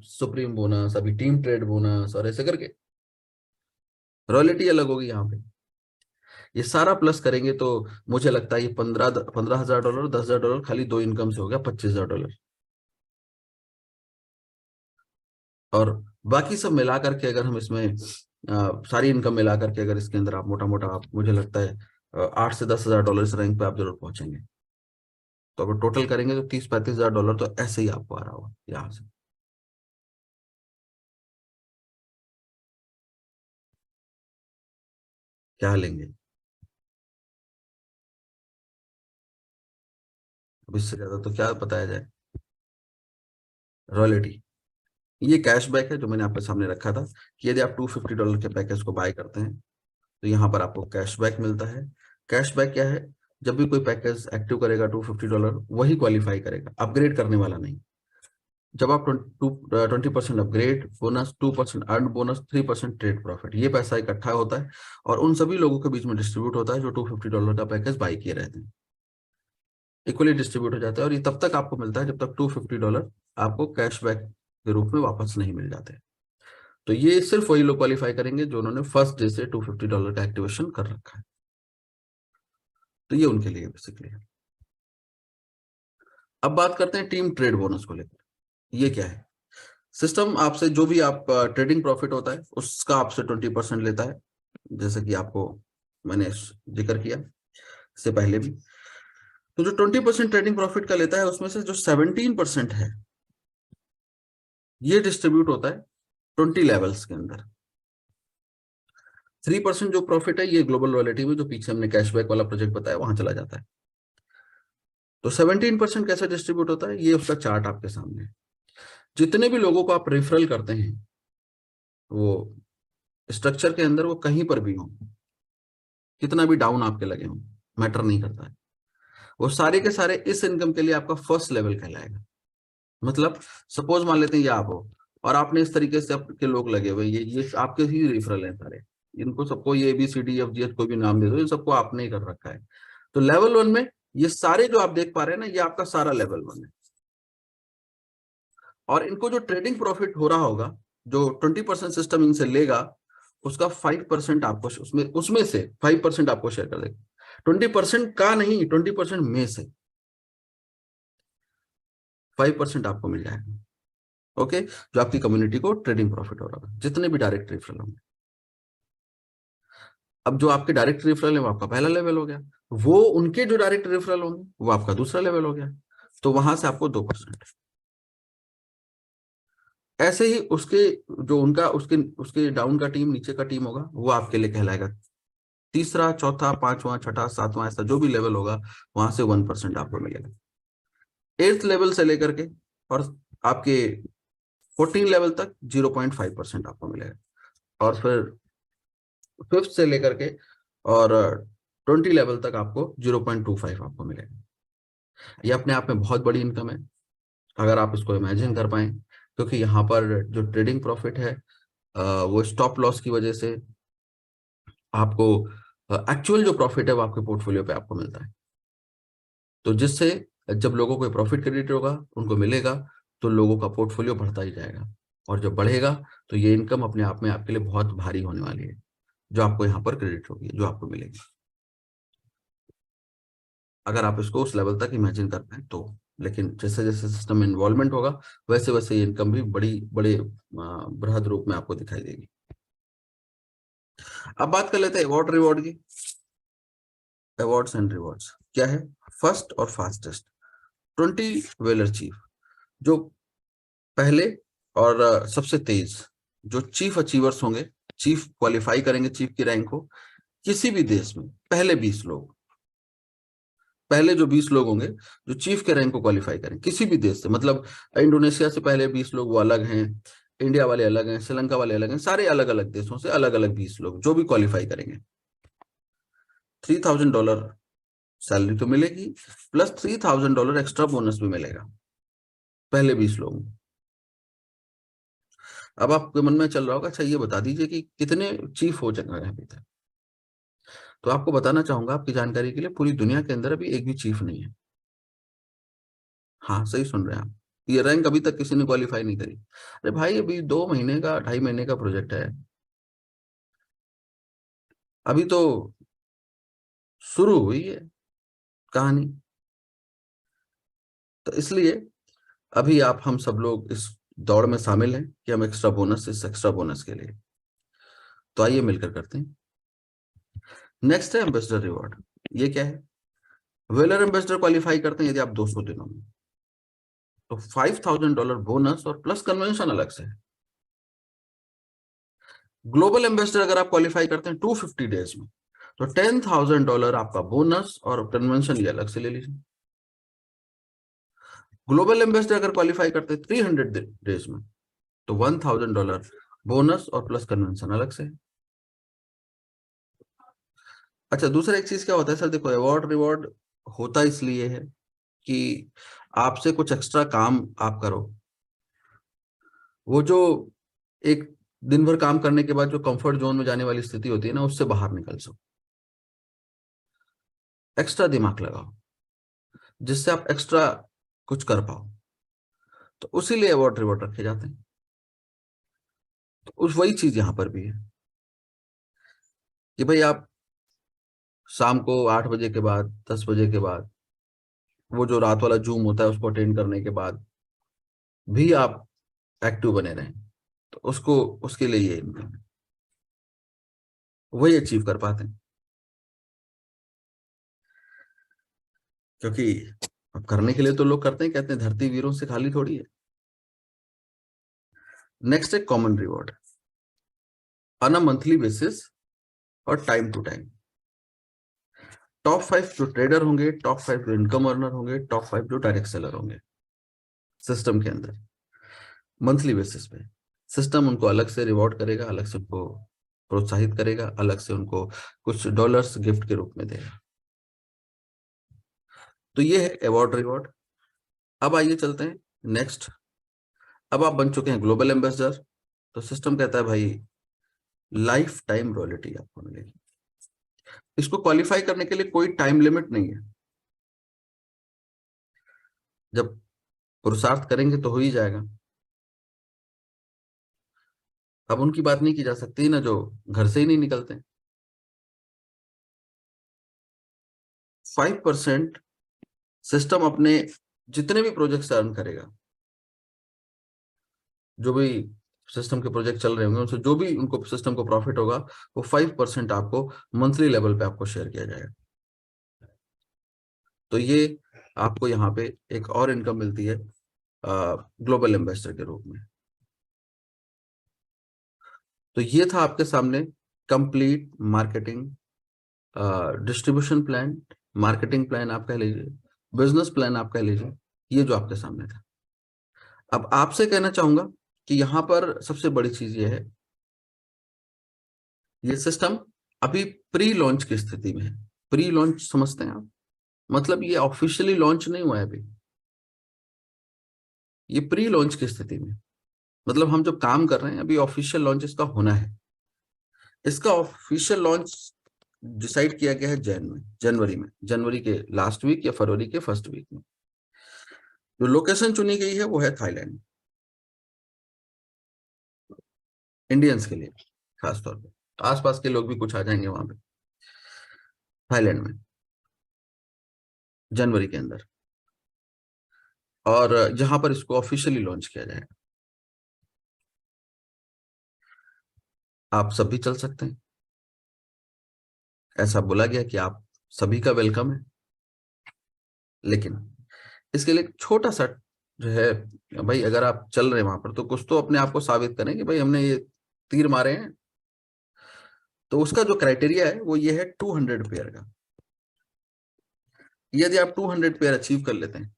सुप्रीम बोनस, अभी टीम ट्रेड बोनस, और ऐसे करके रॉयल्टी अलग होगी यहाँ पे। ये सारा प्लस करेंगे तो मुझे लगता है ये $15,000, $10,000 खाली दो इनकम से हो गया $25,000। और बाकी सब मिला करके अगर हम इसमें सारी इनकम मिला करके अगर इसके अंदर आप मोटा मोटा, आप मुझे लगता है 8 से 10,000 डॉलर इस रैंक पे आप जरूर पहुंचेंगे। तो अगर टोटल करेंगे तो 30-35 हजार डॉलर तो ऐसे ही आपको आ रहा होगा यहाँ से। क्या लेंगे? अब इससे ज्यादा तो क्या बताया जाए। रॉयल्टी, ये कैशबैक है जो मैंने आपके सामने रखा था कि यदि आप $250 के पैकेज को बाय करते हैं तो यहाँ पर आपको कैशबैक मिलता है। कैशबैक क्या है? जब भी कोई पैकेज एक्टिव करेगा $250 वही क्वालिफाई करेगा, अपग्रेड करने वाला नहीं। जब आप 20% upgrade bonus, 2% earn bonus, 3% trade profit, ये पैसा इकट्ठा होता है और उन सभी लोगों के बीच में डिस्ट्रीब्यूट होता है जो $250 का पैकेज बाई किए रहते हैं। इक्वली डिस्ट्रीब्यूट हो जाता है, और ये तब तक आपको मिलता है जब तक $250 आपको कैशबैक के रूप में वापस नहीं मिल जाते। तो ये सिर्फ वही लोग क्वालिफाई करेंगे जो उन्होंने फर्स्ट डे से $250 का एक्टिवेशन कर रखा है। तो ये उनके लिए बेसिकली है। अब बात करते हैं टीम ट्रेड बोनस को लेकर। ये क्या है? सिस्टम आपसे जो भी आप ट्रेडिंग प्रॉफिट होता है उसका आपसे 20% लेता है, जैसे कि आपको मैंने जिक्र किया इससे पहले भी। तो जो 20% ट्रेडिंग प्रॉफिट का लेता है उसमें से जो 17% है ये डिस्ट्रीब्यूट होता है 20 लेवल्स के अंदर। 3% जो प्रॉफिट है ये ग्लोबल रॉयल्टी में, जो पीछे हमने कैशबैक वाला प्रोजेक्ट बताया, वहां चला जाता है। तो 17% कैसे डिस्ट्रीब्यूट होता है ये उसका चार्ट आपके सामने है। जितने भी लोगों को आप रेफरल करते हैं वो स्ट्रक्चर के अंदर वो कहीं पर भी हो, कितना भी डाउन आपके लगे हो, मैटर नहीं करता है, वो सारे के सारे इस इनकम के लिए आपका फर्स्ट लेवल कहलाएगा। मतलब सपोज मान लेते हैं ये आप हो और आपने इस तरीके से आपके लोग लगे हुए, ये आपके ही रेफरल हैं सारे, इनको सबको ये ABCDEFG कोई भी नाम दे दो, इन सबको आपने ही कर रखा है। तो लेवल 1 में ये सारे जो आप देख पा रहे हैं ना, ये आपका सारा लेवल 1 है। और इनको जो ट्रेडिंग प्रॉफिट हो रहा होगा, जो 20% सिस्टम इनसे लेगा, उसका 5% आपको उसमें उसमें से 5% आपको शेयर कर देगा। 20% का नहीं, 20% में से 5% आपको मिल जाएगा। ओके, जो आपकी कम्युनिटी को ट्रेडिंग प्रॉफिट हो रहा है, जितने भी डायरेक्ट रेफरल होंगे। अब जो आपके डायरेक्ट रेफरल है वो आपका पहला लेवल हो गया, वो उनके जो डायरेक्ट रेफरल होंगे वो आपका दूसरा लेवल हो गया, तो वहां से आपको 2%। ऐसे ही उसके जो उनका उसके उसके डाउन का टीम, नीचे का टीम होगा, वो आपके लिए कहलाएगा तीसरा, चौथा, पांचवा, छठा, सातवां, ऐसा जो भी लेवल होगा वहां से 1% आपको मिलेगा। 8th लेवल से लेकर के और आपके 14 लेवल तक 0.5% आपको मिलेगा, और फिर 5th से लेकर के और 20 लेवल तक आपको 0.25 आपको मिलेगा। ये अपने आप में बहुत बड़ी इनकम है, अगर आप इसको इमेजिन कर पाए, क्योंकि यहाँ पर जो ट्रेडिंग प्रॉफिट है वो स्टॉप लॉस की वजह से आपको एक्चुअल जो प्रॉफिट है वो आपके पोर्टफोलियो पे आपको मिलता है। तो जिससे जब लोगों को प्रॉफिट क्रेडिट होगा, उनको मिलेगा, तो लोगों का पोर्टफोलियो बढ़ता ही जाएगा, और जब बढ़ेगा तो ये इनकम अपने आप में आपके लिए बहुत भारी होने वाली है, जो आपको यहाँ पर क्रेडिट होगी, जो आपको मिलेगी, अगर आप इसको उस लेवल तक इमेजिन कर पाए तो। लेकिन जैसे जैसे सिस्टम में इन्वॉल्वमेंट होगा, वैसे वैसे ये इनकम भी बड़ी बड़े बृहद रूप में आपको दिखाई देगी। अब बात कर लेते हैं अवार्ड रिवॉर्ड की। अवार्ड्स एंड रिवॉर्ड्स क्या है? फर्स्ट और फास्टेस्ट 20 वेल अचीव, जो पहले और सबसे तेज जो चीफ अचीवर्स होंगे, चीफ क्वालिफाई करेंगे चीफ की रैंक को किसी भी देश में, पहले 20 लोग, पहले जो 20 लोग होंगे जो चीफ के रैंक को क्वालिफाई करें किसी भी देश से, मतलब इंडोनेशिया से पहले 20 लोग वो अलग हैं, इंडिया वाले अलग हैं, श्रीलंका वाले अलग हैं, सारे अलग अलग देशों से अलग अलग 20 लोग जो भी क्वालिफाई करेंगे, $3000 सैलरी तो मिलेगी, प्लस $3000 एक्स्ट्रा बोनस भी मिलेगा पहले 20 लोगों को। अब आपके मन में चल रहा होगा, अच्छा ये बता दीजिए कि कितने चीफ हो चुके हैं अभी तक। तो आपको बताना चाहूंगा आपकी जानकारी के लिए, पूरी दुनिया के अंदर अभी एक भी चीफ नहीं है। हाँ, सही सुन रहे हैं आप, ये रैंक अभी तक किसी ने क्वालिफाई नहीं करी। अरे भाई, अभी 2 महीने का, 2.5 महीने का प्रोजेक्ट है, अभी तो शुरू हुई है कहानी। तो इसलिए अभी आप हम सब लोग इस दौड़ में शामिल हैं कि हम एक्स्ट्रा बोनस, इस एक्स्ट्रा बोनस के लिए, तो आइए मिलकर करते हैं। नेक्स्ट है एम्बेसडर रिवॉर्ड। ये क्या है? वेलर एम्बेसडर क्वालिफाई करते हैं यदि आप 200 दिनों में, तो $5000 बोनस और प्लस कन्वेंशन अलग से है। ग्लोबल एम्बेसडर अगर आप क्वालिफाई करते हैं 250 डेज में, तो $10,000 आपका बोनस और कन्वेंशन ये अलग से ले लीजिए। ग्लोबल एम्बेसडर अगर क्वालिफाई करते हैं 300 डेज में, तो $1,000 बोनस और प्लस कन्वेंशन अलग से। अच्छा, दूसरा एक चीज क्या होता है सर, देखो अवार्ड रिवॉर्ड होता इसलिए है कि आपसे कुछ एक्स्ट्रा काम आप करो, वो जो एक दिन भर काम करने के बाद जो कंफर्ट जोन में जाने वाली स्थिति होती है ना, उससे बाहर निकल सको, एक्स्ट्रा दिमाग लगाओ, जिससे आप एक्स्ट्रा कुछ कर पाओ, तो उसी लिए अवार्ड रिवॉर्ड रखे जाते हैं। तो उस वही चीज यहां पर भी है कि भाई आप शाम को 8 बजे के बाद, 10 बजे के बाद, वो जो रात वाला जूम होता है उसको अटेंड करने के बाद भी आप एक्टिव बने रहें, तो उसको उसके लिए ये इनकम है, वही अचीव कर पाते हैं, क्योंकि अब करने के लिए तो लोग करते हैं, कहते हैं धरती वीरों से खाली थोड़ी है। नेक्स्ट है common reward on a monthly basis और टाइम टू टाइम। टॉप 5 जो ट्रेडर होंगे, टॉप 5 जो इनकम अर्नर होंगे, टॉप 5 जो डायरेक्ट सेलर होंगे सिस्टम के अंदर, मंथली बेसिस पे सिस्टम उनको अलग से रिवॉर्ड करेगा, अलग से उनको प्रोत्साहित करेगा, अलग से उनको कुछ डॉलर्स गिफ्ट के रूप में देगा। तो ये है अवार्ड रिवॉर्ड। अब आइए चलते हैं नेक्स्ट। अब आप बन चुके हैं ग्लोबल एम्बेसडर, तो सिस्टम कहता है भाई लाइफ टाइम रॉयल्टी आपको मिलेगी। इसको क्वालिफाई करने के लिए कोई टाइम लिमिट नहीं है, जब पुरुषार्थ करेंगे तो हो ही जाएगा। अब उनकी बात नहीं की जा सकती ना, जो घर से ही नहीं निकलते। 5% सिस्टम अपने जितने भी प्रोजेक्ट्स अर्न करेगा, जो भी सिस्टम के प्रोजेक्ट चल रहे होंगे उनसे जो भी उनको सिस्टम को प्रॉफिट होगा, वो 5% आपको मंथली लेवल पे आपको शेयर किया जाएगा। तो ये आपको यहाँ पे एक और इनकम मिलती है ग्लोबल इन्वेस्टर के रूप में। तो ये था आपके सामने complete marketing distribution plan, marketing plan आप कह लीजिए, बिजनेस प्लान आप कह लीजिए, ये जो आपके सामने था। अब आपसे कहना चाहूंगा कि यहाँ पर सबसे बड़ी चीज ये है, ये सिस्टम अभी प्री लॉन्च की स्थिति में है। प्री लॉन्च समझते हैं आप? मतलब ये ऑफिशियली लॉन्च नहीं हुआ है अभी, ये प्री लॉन्च की स्थिति में। मतलब हम जो काम कर रहे हैं अभी ऑफिशियल लॉन्च इसका होना है। इसका ऑफिशियल लॉन्च डिसाइड किया गया है जनवरी में, जनवरी के लास्ट वीक या फरवरी के फर्स्ट वीक में। जो लोकेशन चुनी गई है वो है थाईलैंड, इंडियंस के लिए खास तौर पे। आसपास के लोग भी कुछ आ जाएंगे वहां पे, थाईलैंड में, जनवरी के अंदर। और जहां पर इसको ऑफिशियली लॉन्च किया जाएगा। आप सब भी चल सकते हैं, ऐसा बोला गया कि आप सभी का वेलकम है। लेकिन इसके लिए एक छोटा सा जो है, भाई अगर आप चल रहे हैं वहां पर तो कुछ तो अपने आप को साबित करें कि भाई हमने ये तीर मारे हैं। तो उसका जो क्राइटेरिया है वो ये है 200 पेयर का। यदि आप 200 पेयर अचीव कर लेते हैं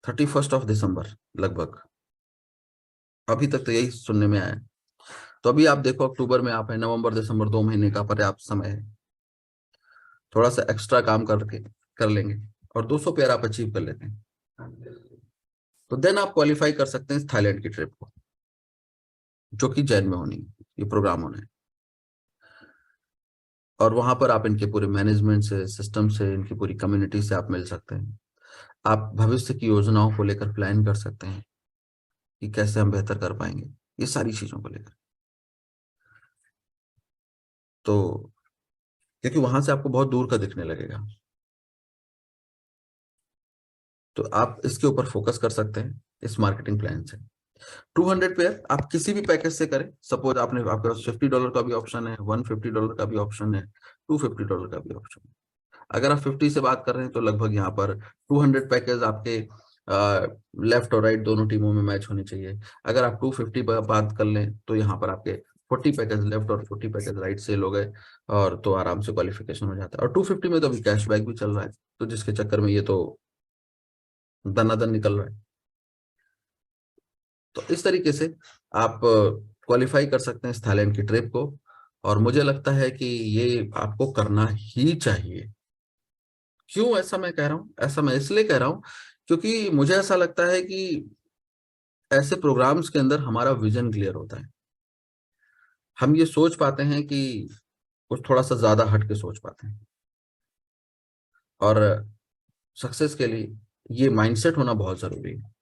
31 दिसंबर लगभग, अभी तक तो यही सुनने में आया है। तो अभी आप देखो अक्टूबर में आप है, नवंबर दिसंबर 2 महीने का पर्याप्त समय है। थोड़ा सा एक्स्ट्रा काम करके कर लेंगे और 200 पेयर आप अचीव कर लेते हैं, तो देन आप क्वालिफाई कर सकते हैं थाईलैंड की ट्रिप को, जो कि जैन में होनी है, ये प्रोग्राम होना है। और वहां पर आप इनके पूरे मैनेजमेंट से, सिस्टम से, इनकी पूरी कम्युनिटी से आप मिल सकते हैं। आप भविष्य की योजनाओं को लेकर प्लान कर सकते हैं कि कैसे हम बेहतर कर पाएंगे, ये सारी चीजों को लेकर। तो क्योंकि वहां से आपको बहुत दूर का दिखने लगेगा, तो आप इसके ऊपर फोकस कर सकते हैं इस मार्केटिंग प्लान से। 200 पेयर आप किसी भी पैकेज से करें। सपोज आपने, आपके पास $50 का भी ऑप्शन है, $150 का भी ऑप्शन है, $250 का भी ऑप्शन है। अगर आप 50 से बात कर रहे हैं तो लगभग यहाँ पर 200 पैकेज आपके लेफ्ट और राइट दोनों टीमों में मैच होने चाहिए। अगर आप 250 बात कर लें तो यहाँ पर आपके 40 पैकेज लेफ्ट और 40 पैकेज राइट से लोग हैं, और तो आराम से क्वालिफिकेशन हो जाता है। और 250 में तो अभी कैशबैक भी चल रहा है, तो जिसके चक्कर में ये तो दनादन निकल रहा है। तो इस तरीके से आप क्वालिफाई कर सकते हैं इस थाईलैंड की ट्रिप को। और मुझे लगता है कि ये आपको करना ही चाहिए। क्यों ऐसा मैं कह रहा हूँ? ऐसा मैं इसलिए कह रहा हूँ क्योंकि मुझे ऐसा लगता है कि ऐसे प्रोग्राम्स के अंदर हमारा विजन क्लियर होता है। हम ये सोच पाते हैं कि कुछ थोड़ा सा ज्यादा हट के सोच पाते हैं। और सक्सेस के लिए ये माइंडसेट होना बहुत जरूरी है।